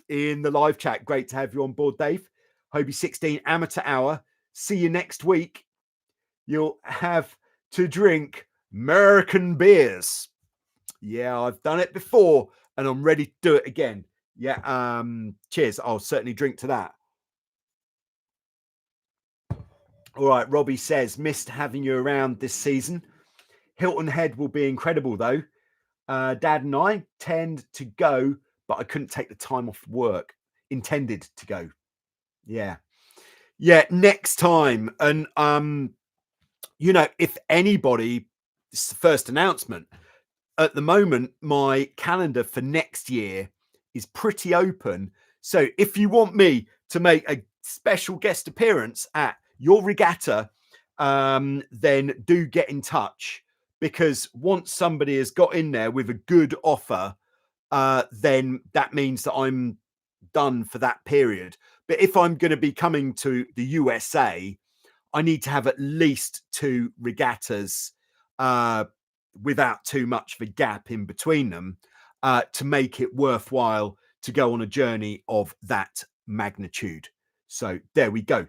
in the live chat. Great to have you on board, Dave. Hobie 16 amateur hour. See you next week. You'll have to drink American beers. Yeah, I've done it before and I'm ready to do it again. Yeah, cheers. I'll certainly drink to that. All right, Robbie says, missed having you around this season. Hilton Head will be incredible, though. Dad and I tend to go, but I couldn't take the time off work. Intended to go. Yeah. Yeah, next time. And, you know, if anybody, this is the first announcement. At the moment, my calendar for next year is pretty open. So if you want me to make a special guest appearance at your regatta, then do get in touch, because once somebody has got in there with a good offer, then that means that I'm done for that period. But if I'm going to be coming to the USA, I need to have at least 2 regattas without too much of a gap in between them to make it worthwhile to go on a journey of that magnitude. So there we go.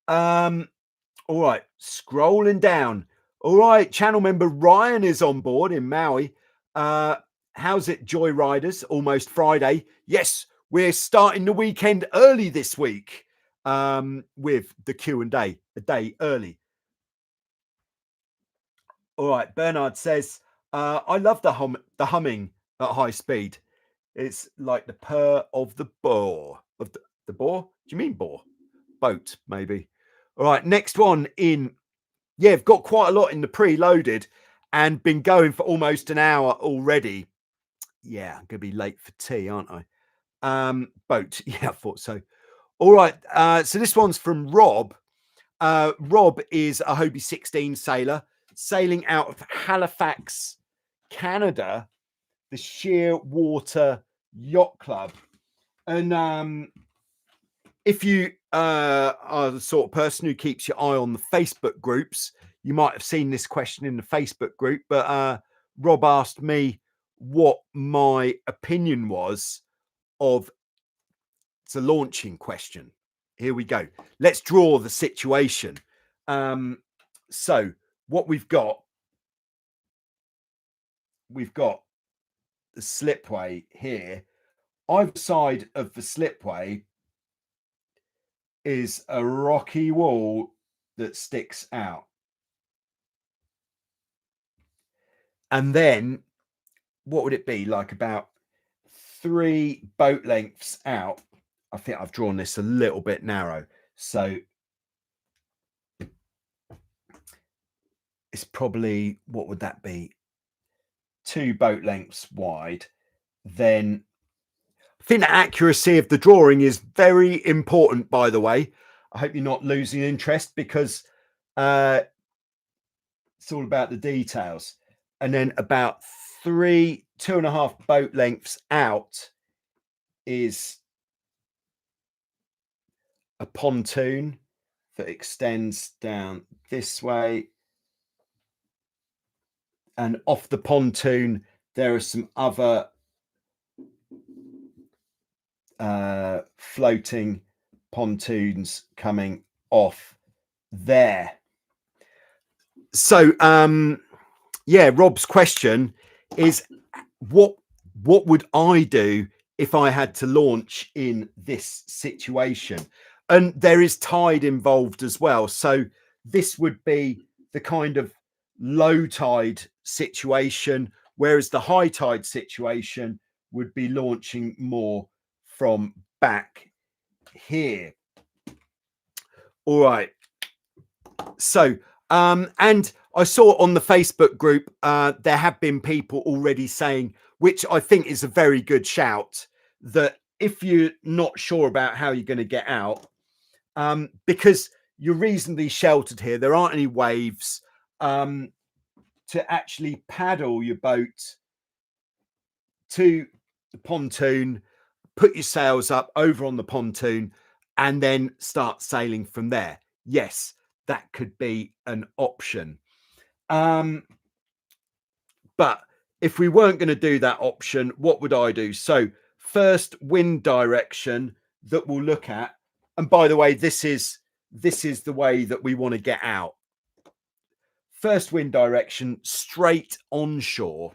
All right, scrolling down. All right, channel member Ryan is on board in Maui. How's it, Joyriders? Almost Friday. Yes, we're starting the weekend early this week with the Q&A, a day early. All right, Bernard says, I love the humming at high speed. It's like the purr of the boar. Of the boar? Do you mean boar? Boat, maybe. All right, next one in. Yeah, I've got quite a lot in the preloaded and been going for almost an hour already. Yeah, I'm going to be late for tea, aren't I? Boat. Yeah, I thought so. All right, so this one's from Rob. Rob is a Hobie 16 sailor sailing out of Halifax, Canada, the Shearwater Yacht Club. And if you are the sort of person who keeps your eye on the Facebook groups, you might have seen this question in the Facebook group. But Rob asked me what my opinion was of the launching question. Here we go. Let's draw the situation. So what we've got the slipway here. Either side of the slipway is a rocky wall that sticks out. And then what would it be, like about 3 boat lengths out? I think I've drawn this a little bit narrow, so it's probably, what would that be, 2 boat lengths wide. Then I think the accuracy of the drawing is very important, by the way. I hope you're not losing interest, because it's all about the details. And then about 2.5 boat lengths out is a pontoon that extends down this way, and off the pontoon there are some other floating pontoons coming off there. So yeah, Rob's question is, what would I do if I had to launch in this situation? And there is tide involved as well, so this would be the kind of low tide situation, whereas the high tide situation would be launching more from back here. All right, so and I saw on the Facebook group there have been people already saying, which I think is a very good shout, that if you're not sure about how you're going to get out, because you're reasonably sheltered here, there aren't any waves, to actually paddle your boat to the pontoon, put your sails up over on the pontoon, and then start sailing from there. Yes, that could be an option. But if we weren't going to do that option, what would I do? So first, wind direction that we'll look at. And by the way, this is the way that we want to get out. First wind direction, straight onshore.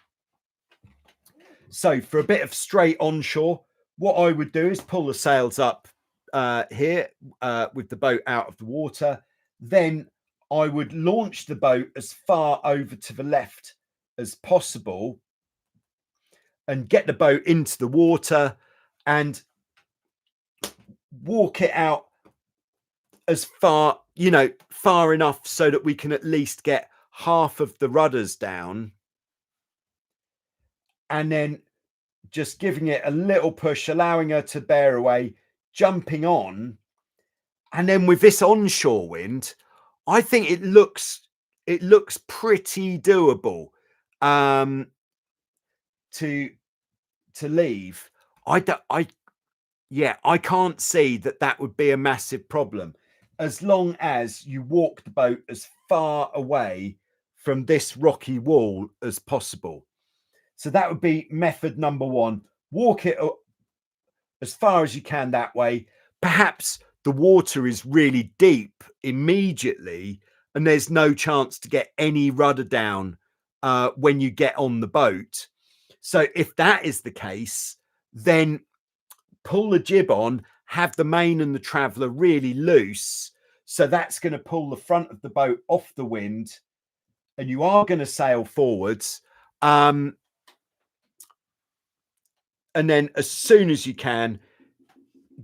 So for a bit of straight onshore, what I would do is pull the sails up here with the boat out of the water. Then I would launch the boat as far over to the left as possible and get the boat into the water and walk it out as far, far enough so that we can at least get half of the rudders down, and then just giving it a little push, allowing her to bear away, jumping on. And then with this onshore wind, I think it looks pretty doable to leave. I can't see that would be a massive problem, as long as you walk the boat as far away from this rocky wall as possible. So that would be method number 1. Walk it up as far as you can that way. Perhaps the water is really deep immediately and there's no chance to get any rudder down when you get on the boat. So if that is the case, then pull the jib on, have the main and the traveller really loose. So that's going to pull the front of the boat off the wind, and you are going to sail forwards. And then as soon as you can,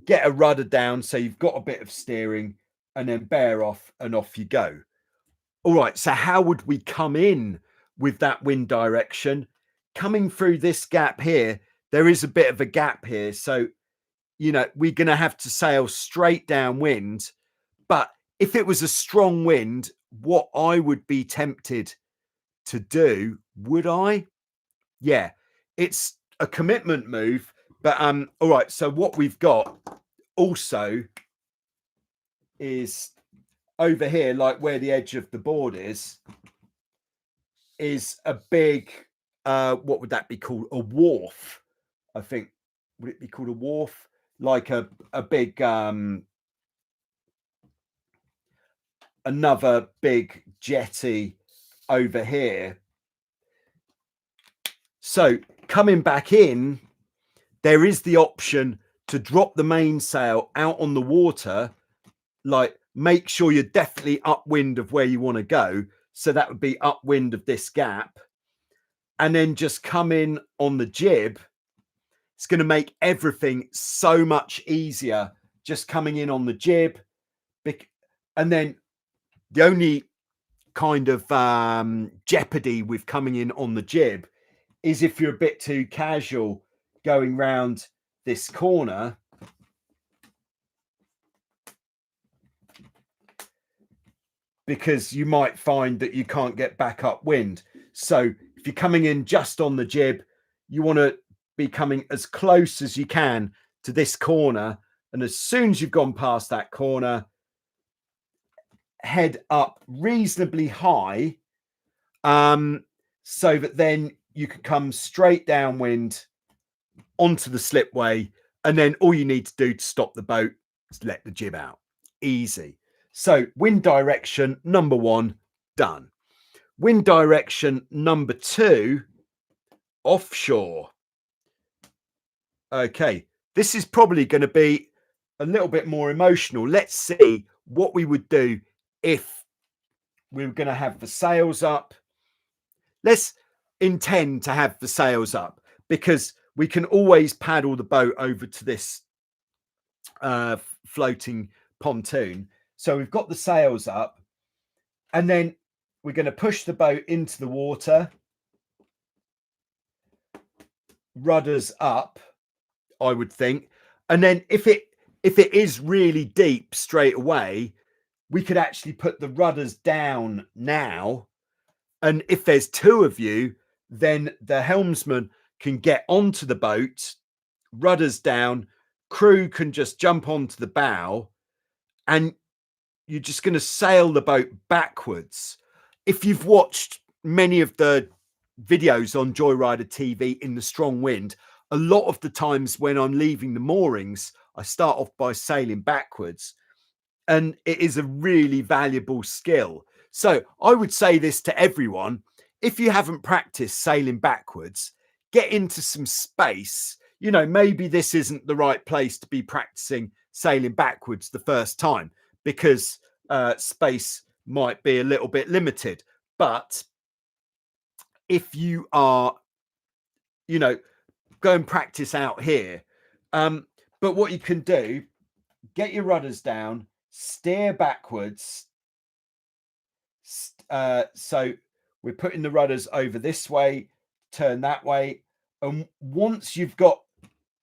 get a rudder down so you've got a bit of steering, and then bear off and off you go. All right, so how would we come in with that wind direction? Coming through this gap here, there is a bit of a gap here. So, we're going to have to sail straight downwind. But if it was a strong wind, what I would be tempted to do, would I? Yeah, it's a commitment move. But all right, so what we've got also is over here, like where the edge of the board is a big what would that be called? A wharf, I think. Would it be called a wharf? Like a big another big jetty over here. So coming back in, there is the option to drop the mainsail out on the water, like make sure you're definitely upwind of where you want to go. So that would be upwind of this gap, and then just come in on the jib. It's going to make everything so much easier just coming in on the jib. And then the only kind of jeopardy with coming in on the jib is if you're a bit too casual going round this corner, because you might find that you can't get back upwind. So if you're coming in just on the jib, you want to be coming as close as you can to this corner. And as soon as you've gone past that corner, head up reasonably high, so that then you can come straight downwind onto the slipway. And then all you need to do to stop the boat is let the jib out. Easy. So wind direction number 1, done. Wind direction number 2, offshore. Okay, this is probably going to be a little bit more emotional. Let's see what we would do if we were going to have the sails up. Let's intend to have the sails up, because we can always paddle the boat over to this floating pontoon. So we've got the sails up, and then we're going to push the boat into the water. Rudders up, I would think. And then if it is really deep straight away, we could actually put the rudders down now. And if there's 2 of you, then the helmsman can get onto the boat, rudders down, crew can just jump onto the bow, and you're just going to sail the boat backwards. If you've watched many of the videos on Joyrider TV in the strong wind, a lot of the times when I'm leaving the moorings, I start off by sailing backwards, and it is a really valuable skill. So I would say this to everyone: if you haven't practiced sailing backwards, get into some space. You know, maybe this isn't the right place to be practicing sailing backwards the first time, because space might be a little bit limited. But if you are, you know, go and practice out here. But what you can do, get your rudders down, steer backwards. So we're putting the rudders over this way, turn that way. And once you've got,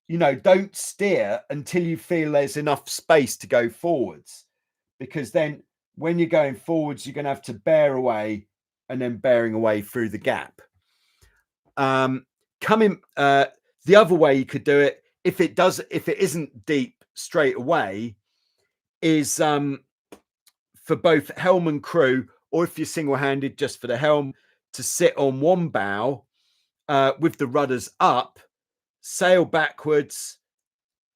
you know, don't steer until you feel there's enough space to go forwards, because then when you're going forwards, you're going to have to bear away and then bearing away through the gap. Coming the other way you could do it, if it isn't deep straight away, is for both helm and crew, or if you're single-handed, just for the helm, to sit on one bow with the rudders up, sail backwards,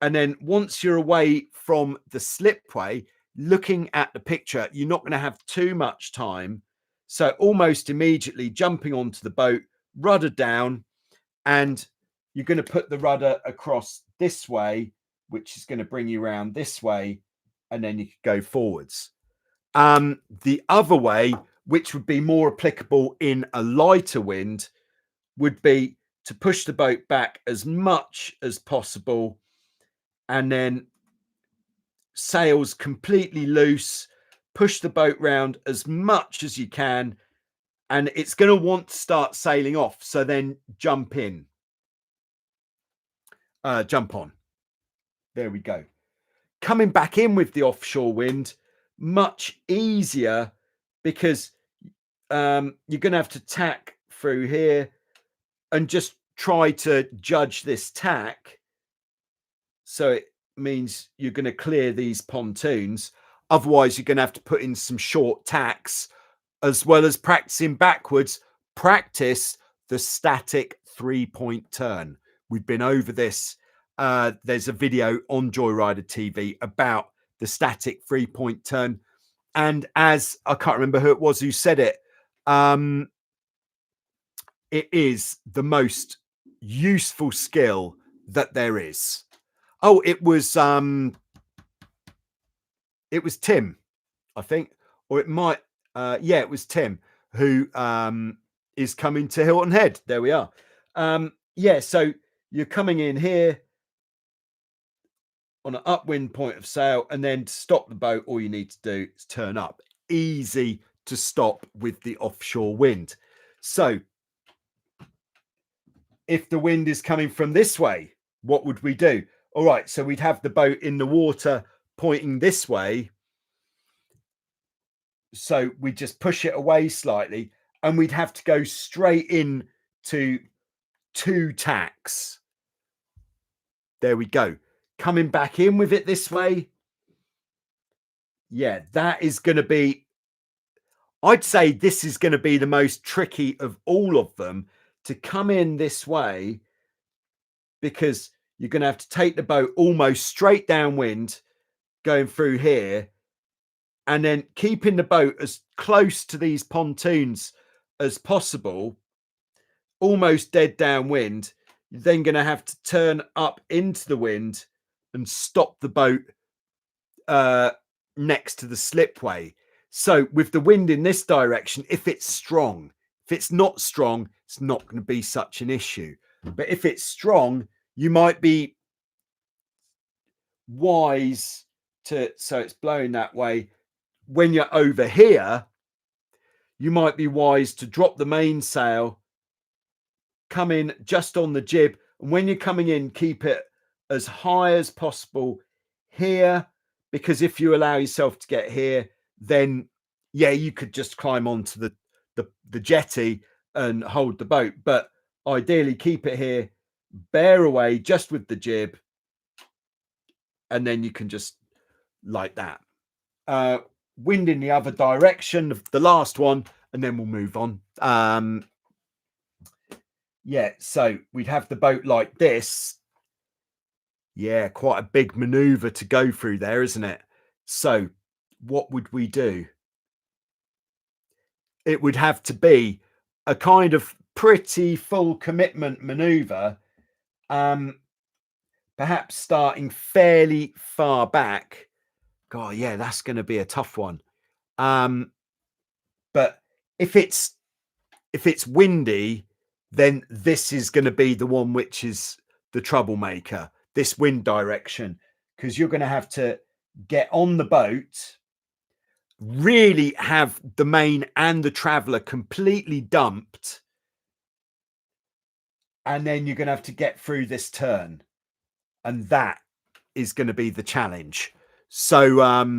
and then once you're away from the slipway, looking at the picture, you're not going to have too much time. So almost immediately jumping onto the boat, rudder down, and you're going to put the rudder across this way, which is going to bring you around this way, and then you can go forwards. The other way, which would be more applicable in a lighter wind, would be to push the boat back as much as possible, and then sails completely loose, push the boat round as much as you can, and it's going to want to start sailing off. So then jump in, jump on. There we go. Coming back in with the offshore wind, much easier, because you're going to have to tack through here and just try to judge this tack. So it means you're going to clear these pontoons. Otherwise, you're going to have to put in some short tacks, as well as practicing backwards. Practice the static 3-point turn. We've been over this. There's a video on Joyrider TV about the static 3-point turn. And as I can't remember who it was who said it, it is the most useful skill that there is. Oh, it was Tim, I think, or it might, yeah, it was Tim who is coming to Hilton Head. There we are. Yeah, so you're coming in here on an upwind point of sail, and then to stop the boat, all you need to do is turn up. Easy to stop with the offshore wind. So if the wind is coming from this way, what would we do? All right, so we'd have the boat in the water pointing this way. So we just push it away slightly, and we'd have to go straight in to 2 tacks. There we go. Coming back in with it this way. Yeah, that is going to be, I'd say this is going to be the most tricky of all of them, to come in this way, because you're going to have to take the boat almost straight downwind, going through here, and then keeping the boat as close to these pontoons as possible, almost dead downwind. You're then going to have to turn up into the wind and stop the boat next to the slipway. So with the wind in this direction, if it's strong, if it's not strong, it's not going to be such an issue. But if it's strong, you might be wise to, so it's blowing that way. When you're over here, you might be wise to drop the mainsail, come in just on the jib, and when you're coming in, keep it as high as possible here, because if you allow yourself to get here, then yeah, you could just climb onto the jetty and hold the boat. But ideally, keep it here, bear away just with the jib, and then you can just like that. Wind in the other direction, the last one, and then we'll move on. Yeah, so we'd have the boat like this. Yeah, quite a big maneuver to go through there, isn't it? So what would we do? It would have to be a kind of pretty full commitment maneuver, perhaps starting fairly far back. God, yeah, that's going to be a tough one. But if it's windy, then this is going to be the one which is the troublemaker, this wind direction, because you're going to have to get on the boat, really have the main and the traveller completely dumped, and then you're going to have to get through this turn, and that is going to be the challenge. So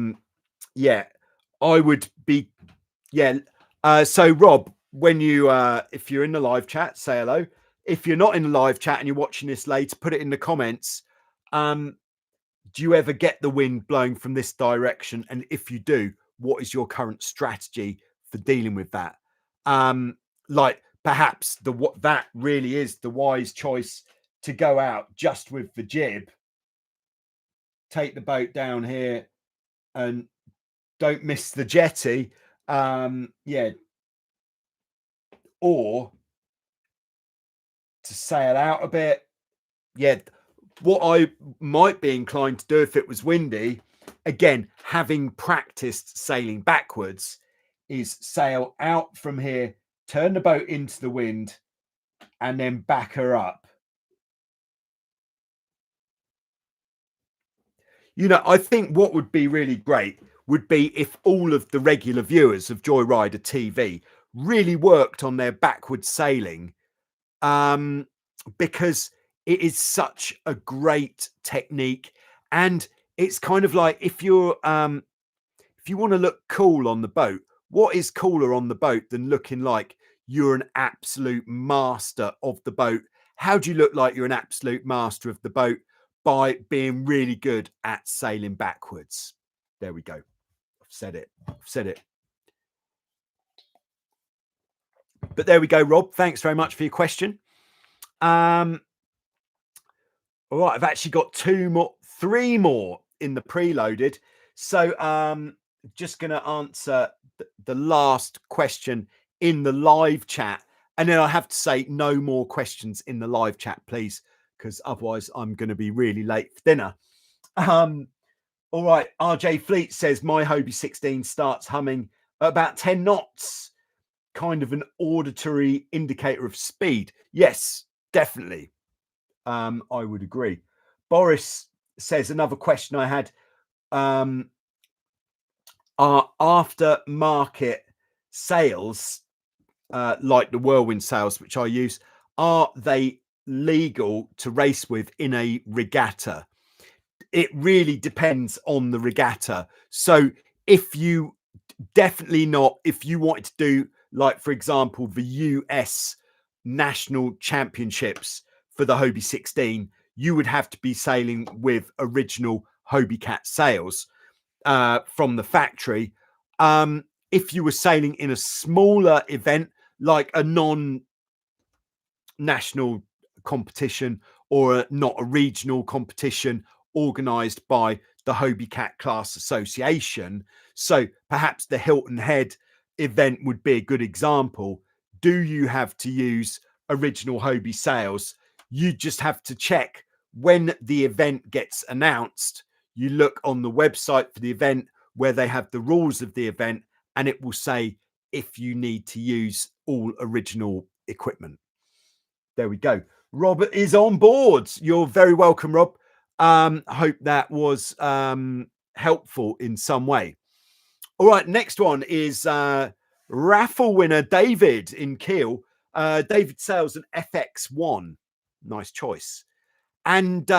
yeah, I would be, yeah. So Rob, when you if you're in the live chat, say hello. If you're not in the live chat and you're watching this later, put it in the comments. Do you ever get the wind blowing from this direction? And if you do, what is your current strategy for dealing with that? Like perhaps what that really is the wise choice, to go out just with the jib, take the boat down here, and don't miss the jetty. Yeah, or to sail out a bit. Yeah, what I might be inclined to do if it was windy, again, having practiced sailing backwards, is sail out from here, turn the boat into the wind, and then back her up. You know, I think what would be really great would be if all of the regular viewers of Joyrider TV really worked on their backward sailing, because it is such a great technique. And it's kind of like, if you want to look cool on the boat, what is cooler on the boat than looking like you're an absolute master of the boat? How do you look like you're an absolute master of the boat? By being really good at sailing backwards. There we go. I've said it. I've said it. But there we go, Rob. Thanks very much for your question. All right, I've actually got three more in the preloaded. So just going to answer the last question in the live chat. And then I have to say no more questions in the live chat, please, because otherwise I'm going to be really late for dinner. All right, RJ Fleet says, my Hobie 16 starts humming at about 10 knots. Kind of an auditory indicator of speed. Yes, definitely. I would agree. Boris says, another question I had, are aftermarket sails, like the whirlwind sails, which I use, are they legal to race with in a regatta? It really depends on the regatta. So if you definitely not, if you wanted to do, like, for example, the US national championships for the Hobie 16, you would have to be sailing with original Hobie Cat sails from the factory. If you were sailing in a smaller event, like a non-national competition or not a regional competition organized by the Hobie Cat Class Association, so perhaps the Hilton Head event would be a good example. Do you have to use original Hobie sails? You just have to check when the event gets announced. You look on the website for the event where they have the rules of the event, and it will say if you need to use all original equipment. There we go. Robert is on board. You're very welcome, Rob. I hope that was helpful in some way. All right, next one is raffle winner David in Kiel. David sails an FX1. Nice choice. And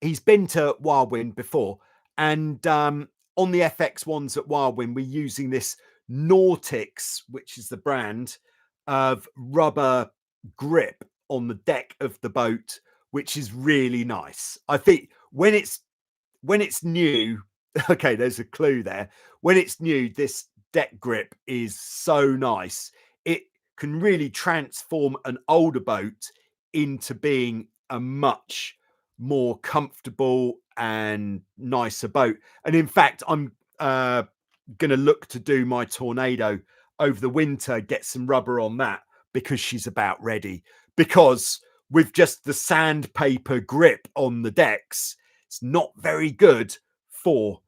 he's been to Wildwind before. And on the FX1s at Wildwind, we're using this Nautix, which is the brand, of rubber grip on the deck of the boat, which is really nice. I think when it's new, okay, there's a clue there. When it's new, this deck grip is so nice. It can really transform an older boat into being a much more comfortable and nicer boat. And in fact, I'm going to look to do my Tornado over the winter, get some rubber on that, because she's about ready. Because with just the sandpaper grip on the decks, it's not very good for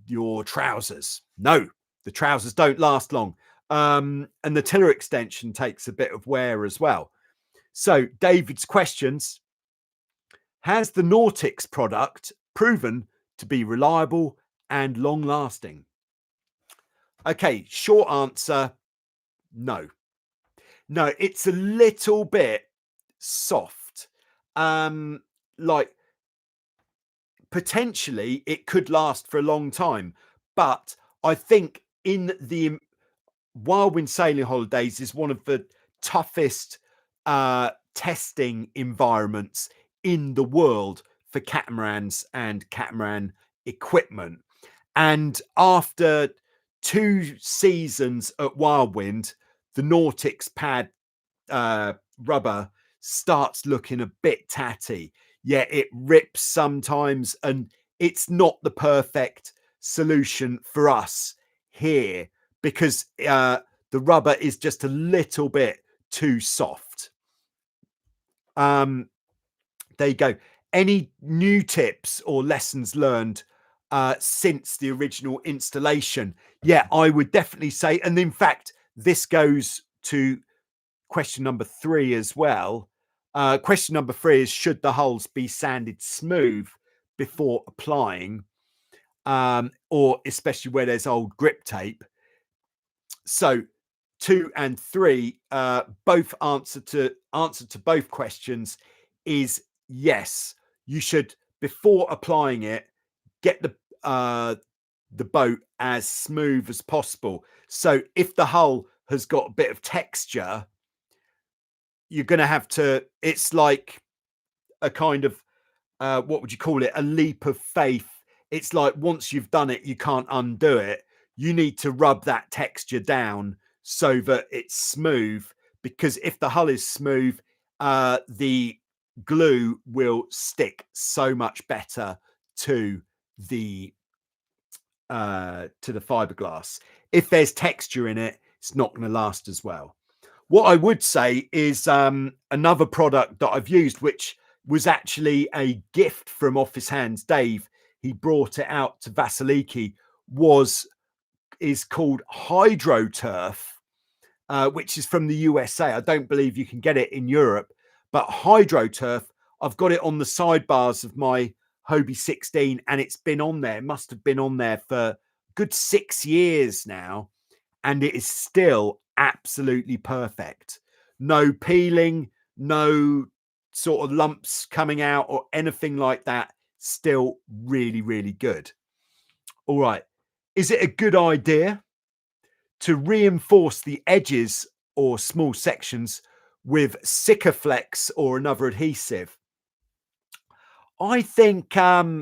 your trousers. No, the trousers don't last long. And the tiller extension takes a bit of wear as well. So David's questions: has the Nautix product proven to be reliable and long lasting? Okay, short answer, no. No, it's a little bit soft. Like, potentially it could last for a long time, but I think in the Wildwind Sailing Holidays is one of the toughest testing environments in the world for catamarans and catamaran equipment. And after 2 seasons at Wildwind, the Nautix pad rubber starts looking a bit tatty. Yeah, it rips sometimes, and it's not the perfect solution for us here because the rubber is just a little bit too soft. There you go. Any new tips or lessons learned since the original installation? Yeah, I would definitely say, and in fact, this goes to question number 3 as well. Question number 3 is, should the hulls be sanded smooth before applying, or especially where there's old grip tape? So 2 and 3, both answer to both questions is yes. You should, before applying it, get the boat as smooth as possible. So if the hull has got a bit of texture, you're going to have to, it's like a kind of, what would you call it? A leap of faith. It's like once you've done it, you can't undo it. You need to rub that texture down so that it's smooth, because if the hull is smooth, the glue will stick so much better to the fiberglass. If there's texture in it, it's not going to last as well. What I would say is another product that I've used, which was actually a gift from Office Hands Dave. He brought it out to Vasiliki, is called HydroTurf, which is from the USA. I don't believe you can get it in Europe, but HydroTurf, I've got it on the sidebars of my Hobie 16, and it's been on there. It must have been on there for a good 6 years now, and it is still absolutely perfect. No peeling, no sort of lumps coming out or anything like that. Still really, really good. All right. Is it a good idea to reinforce the edges or small sections with Sikaflex or another adhesive? I think, yeah,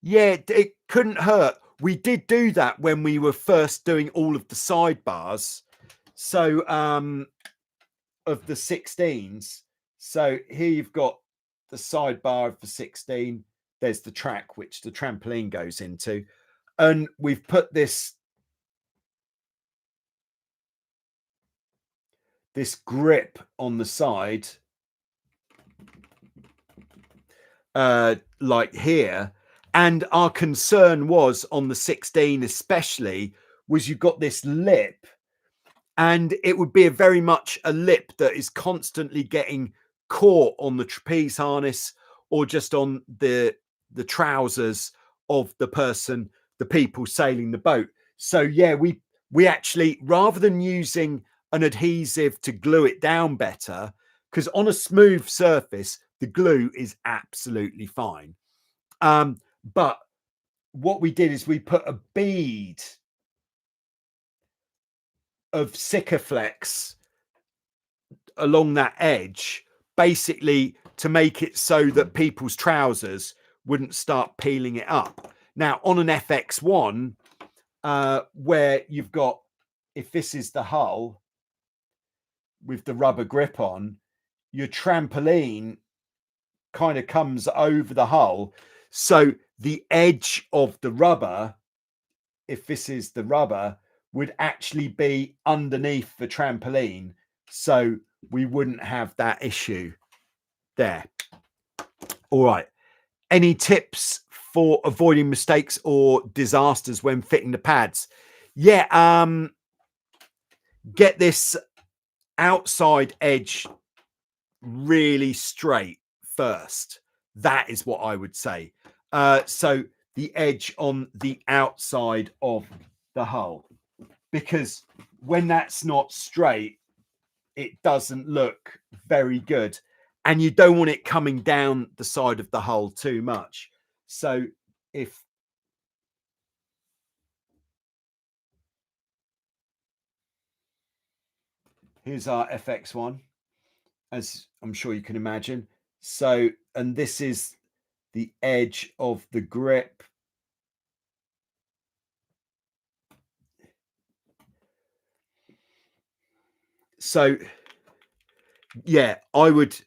it couldn't hurt. We did do that when we were first doing all of the sidebars. So, of the 16s. So here you've got the sidebar of the 16. There's the track, which the trampoline goes into. And we've put this grip on the side, like here. And our concern was on the 16 especially, was you've got this lip, and it would be very much a lip that is constantly getting caught on the trapeze harness or just on the trousers of the people sailing the boat. So yeah, we actually, rather than using an adhesive to glue it down better, because on a smooth surface the glue is absolutely fine, but what we did is we put a bead of Sikaflex along that edge, basically to make it so that people's trousers wouldn't start peeling it up. Now on an FX1, where you've got, if this is the hull with the rubber grip on, your trampoline kind of comes over the hull, so the edge of the rubber, if this is the rubber, would actually be underneath the trampoline, so we wouldn't have that issue there. All right, any tips for avoiding mistakes or disasters when fitting the pads? Yeah, get this outside edge really straight first. That is what I would say. So the edge on the outside of the hull, because when that's not straight, it doesn't look very good, and you don't want it coming down the side of the hull too much. So if here's our FX1, as I'm sure you can imagine. So, and this is the edge of the grip. So yeah, I would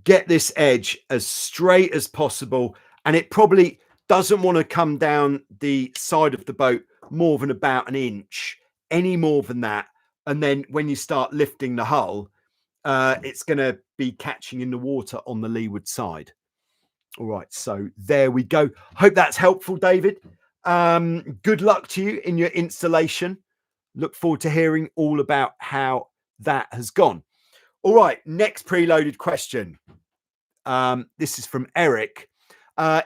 get this edge as straight as possible, and it probably doesn't want to come down the side of the boat more than about an inch. Any more than that, and then when you start lifting the hull, it's going to be catching in the water on the leeward side. All right, so there we go. Hope that's helpful, David. Good luck to you in your installation. Look forward to hearing all about how that has gone. All right, next preloaded question. This is from Eric.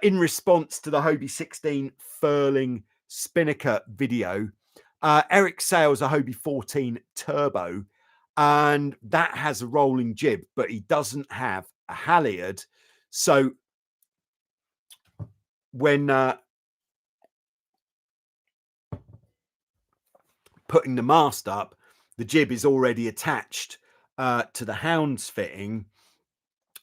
In response to the Hobie 16 furling spinnaker video, Eric sails a Hobie 14 Turbo, and that has a rolling jib, but he doesn't have a halyard. So when putting the mast up, the jib is already attached to the hounds fitting.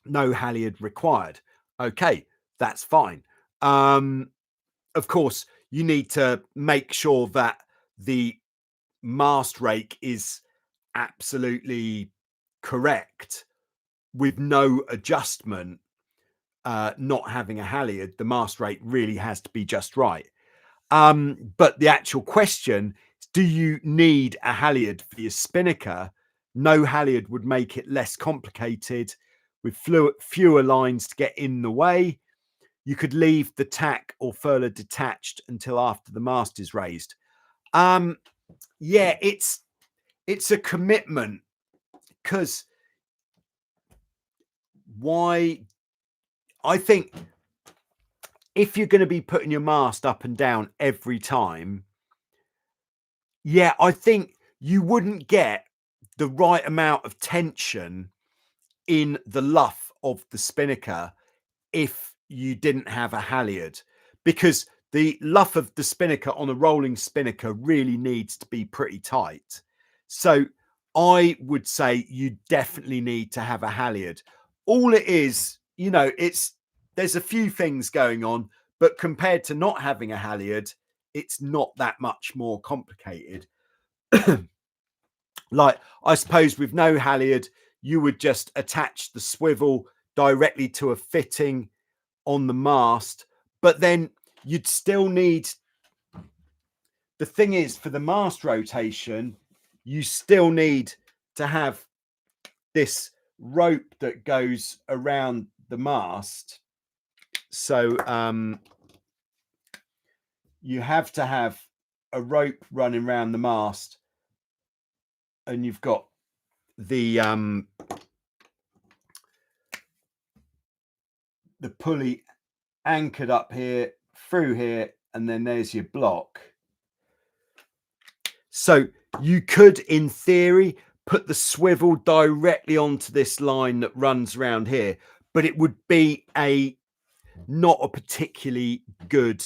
No halyard required. Okay, that's fine. Of course, you need to make sure that the mast rake is absolutely correct with no adjustment, not having a halyard, the mast rate really has to be just right. But the actual question is, do you need a halyard for your spinnaker? No halyard would make it less complicated with fewer lines to get in the way. You could leave the tack or furler detached until after the mast is raised. Yeah, it's a commitment, because why? I think if you're going to be putting your mast up and down every time, yeah, I think you wouldn't get the right amount of tension in the luff of the spinnaker if you didn't have a halyard, because the luff of the spinnaker on a rolling spinnaker really needs to be pretty tight. So I would say you definitely need to have a halyard. All it is, you know, there's a few things going on, but compared to not having a halyard, it's not that much more complicated. Like, I suppose with no halyard, you would just attach the swivel directly to a fitting on the mast, but then you'd still need, the thing is, for the mast rotation, you still need to have this rope that goes around the mast. So you have to have a rope running around the mast, and you've got the pulley anchored up here, through here, and then there's your block. So you could, in theory, put the swivel directly onto this line that runs around here, but it would be not a particularly good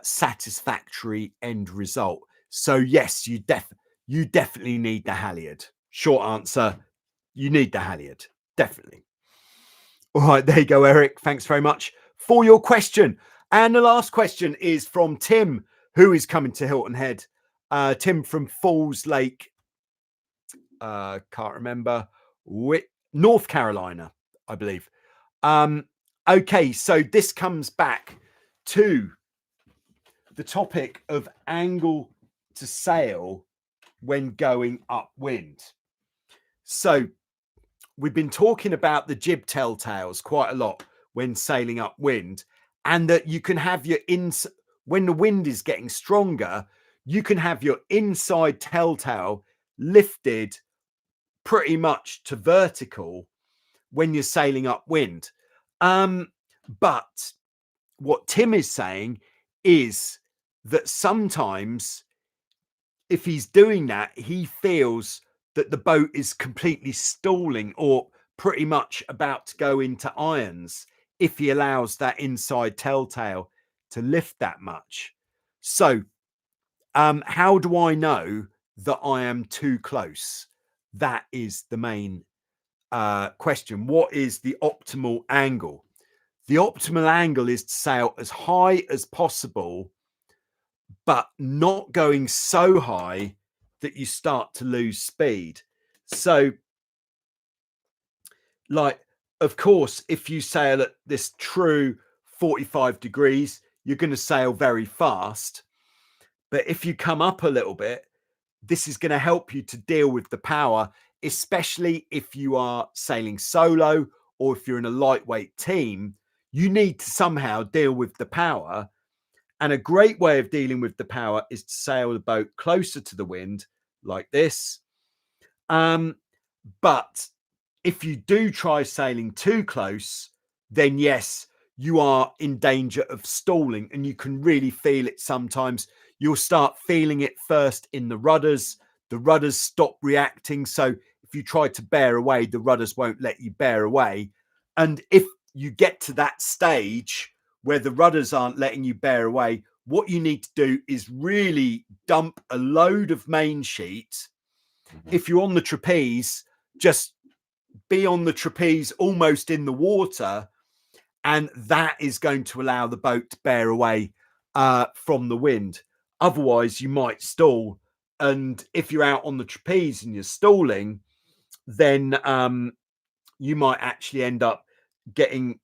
satisfactory end result. So yes, you definitely need the halyard. Short answer, you need the halyard, definitely. All right, there you go, Eric. Thanks very much for your question. And the last question is from Tim, who is coming to Hilton Head. Tim from Falls Lake, can't remember, North Carolina, I believe. Okay, so this comes back to the topic of angle to sail when going upwind. So we've been talking about the jib telltales quite a lot when sailing upwind, and that you can have your when the wind is getting stronger, you can have your inside telltale lifted pretty much to vertical when you're sailing upwind. But what Tim is saying is that sometimes if he's doing that, he feels that the boat is completely stalling or pretty much about to go into irons if he allows that inside telltale to lift that much. So how do I know that I am too close? That is the main question. What is the optimal angle? The optimal angle is to sail as high as possible, but not going so high that you start to lose speed. So, like, of course, if you sail at this true 45 degrees, you're going to sail very fast. But if you come up a little bit, this is going to help you to deal with the power, especially if you are sailing solo or if you're in a lightweight team. You need to somehow deal with the power. And a great way of dealing with the power is to sail the boat closer to the wind like this. But if you do try sailing too close, then yes, you are in danger of stalling, and you can really feel it sometimes. You'll start feeling it first in the rudders. The rudders stop reacting. So if you try to bear away, the rudders won't let you bear away. And if you get to that stage where the rudders aren't letting you bear away, what you need to do is really dump a load of main sheet. If you're on the trapeze, just be on the trapeze almost in the water, and that is going to allow the boat to bear away from the wind. Otherwise, you might stall and if you're out on the trapeze and you're stalling, then you might actually end up getting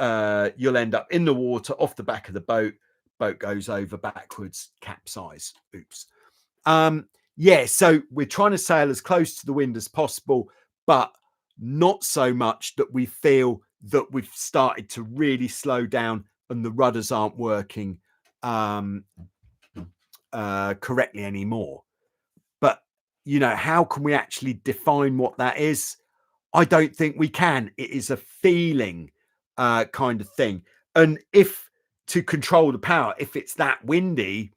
you'll end up in the water off the back of the boat goes over backwards, capsize. Oops. Yeah, so we're trying to sail as close to the wind as possible, but not so much that we feel that we've started to really slow down and the rudders aren't working correctly anymore. But you know, how can we actually define what that is? I don't think we can. It is a feeling kind of thing. And if to control the power, if it's that windy,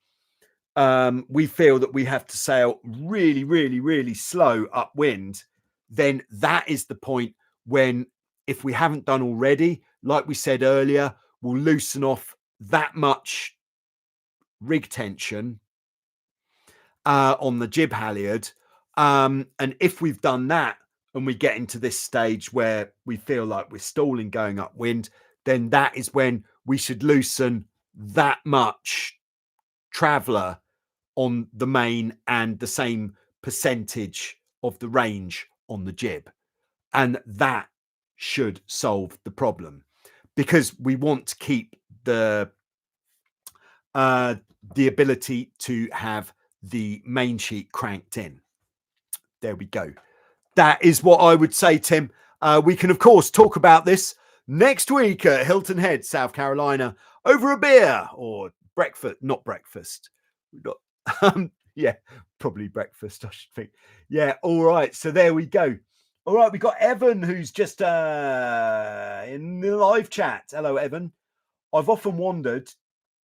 we feel that we have to sail really, really, really slow upwind, then that is the point when, if we haven't done already, like we said earlier, we'll loosen off that much rig tension on the jib halyard. And if we've done that and we get into this stage where we feel like we're stalling going upwind, then that is when we should loosen that much traveller on the main and the same percentage of the range on the jib. And that should solve the problem, because we want to keep the ability to have the main sheet cranked in. There we go. That is what I would say, Tim. We can, of course, talk about this next week at Hilton Head, South Carolina, over a beer or breakfast. Not breakfast. Yeah, probably breakfast, I should think. Yeah, all right. So there we go. All right, we've got Evan, who's just in the live chat. Hello, Evan. I've often wondered,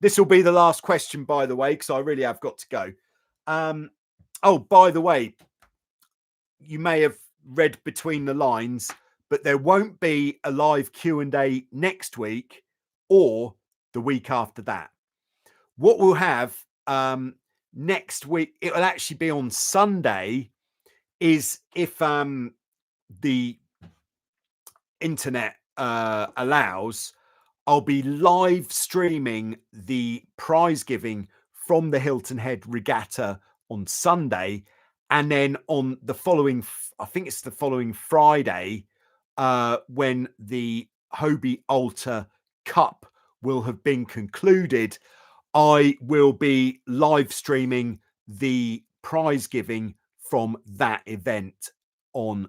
this will be the last question, by the way, because I really have got to go. Oh, by the way, you may have read between the lines, but there won't be a live Q&A next week or the week after that. What we'll have next week, it will actually be on Sunday, is if the internet allows, I'll be live streaming the prize giving from the Hilton Head Regatta on Sunday. And then on the following, I think it's the following Friday, when the Hobie Alta Cup will have been concluded, I will be live streaming the prize giving from that event on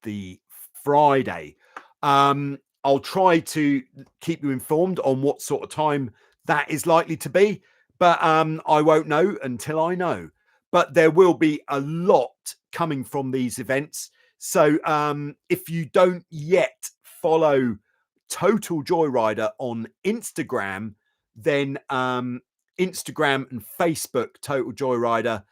the Friday. I'll try to keep you informed on what sort of time that is likely to be, but I won't know until I know. But there will be a lot coming from these events. So if you don't yet follow Total Joyrider on Instagram, then Instagram and Facebook Total Joyrider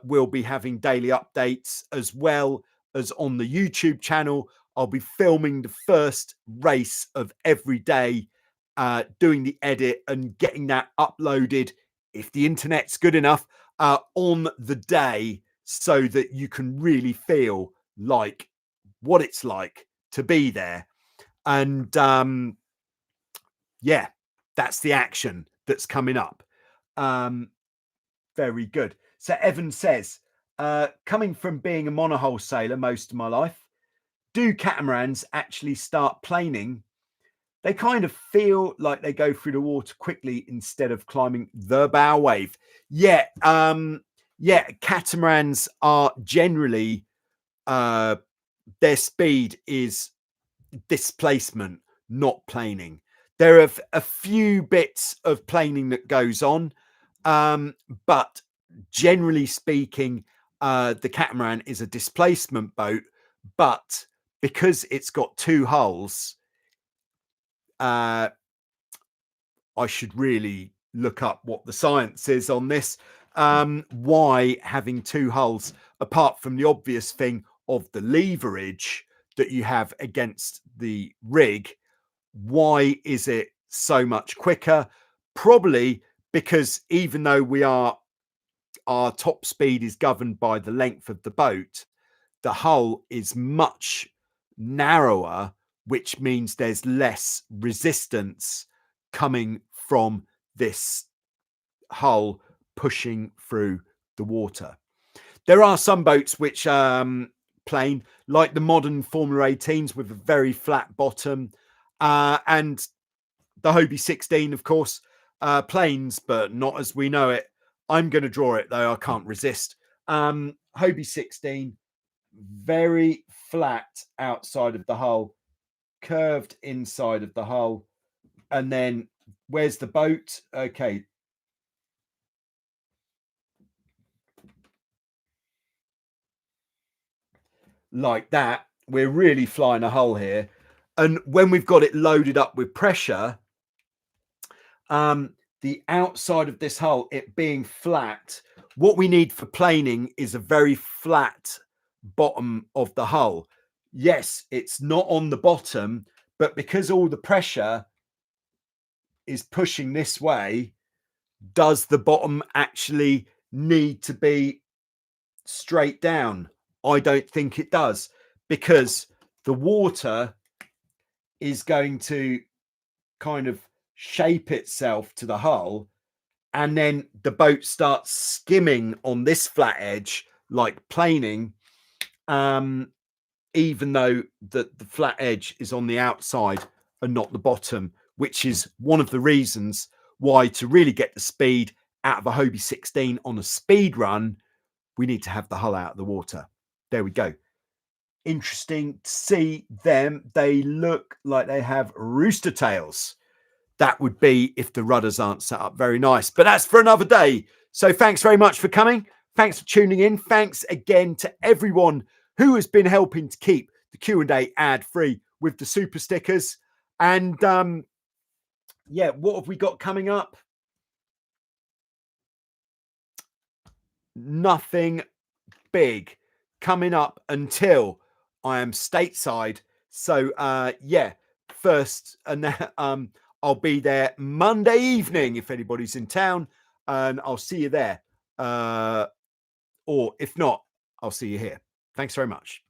will be having daily updates, as well as on the YouTube channel. I'll be filming the first race of every day, doing the edit and getting that uploaded, if the internet's good enough, on the day, so that you can really feel like what it's like to be there. And yeah, that's the action that's coming up. Very good. So Evan says, coming from being a monohull sailor most of my life, do catamarans actually start planing? They kind of feel like they go through the water quickly instead of climbing the bow wave. Yeah, yeah, catamarans are generally, their speed is displacement, not planing. There are a few bits of planing that goes on, but generally speaking, the catamaran is a displacement boat. But because it's got two hulls, I should really look up what the science is on this. Why having two hulls, apart from the obvious thing of the leverage that you have against the rig, why is it so much quicker? Probably because even though our top speed is governed by the length of the boat, the hull is much narrower, which means there's less resistance coming from this hull pushing through the water. There are some boats which plane, like the modern Formula 18s with a very flat bottom, and the Hobie 16, of course, planes, but not as we know it. I'm going to draw it though. I can't resist. Hobie 16, very flat outside of the hull, curved inside of the hull. And then where's the boat? Okay. Like that. We're really flying a hull here. And when we've got it loaded up with pressure, the outside of this hull, it being flat, what we need for planing is a very flat bottom of the hull. Yes, it's not on the bottom, but because all the pressure is pushing this way, does the bottom actually need to be straight down? I don't think it does, because the water is going to kind of shape itself to the hull, and then the boat starts skimming on this flat edge like planing, even though the flat edge is on the outside and not the bottom, which is one of the reasons why, to really get the speed out of a Hobie 16 on a speed run, we need to have the hull out of the water. There we go. Interesting to see them. They look like they have rooster tails. That would be if the rudders aren't set up very nice, but that's for another day. So thanks very much for coming. Thanks for tuning in. Thanks again to everyone who has been helping to keep the Q&A ad free with the super stickers. And yeah, what have we got coming up? Nothing big coming up until I am stateside. So yeah, first, and I'll be there Monday evening if anybody's in town, and I'll see you there. Or if not, I'll see you here. Thanks very much.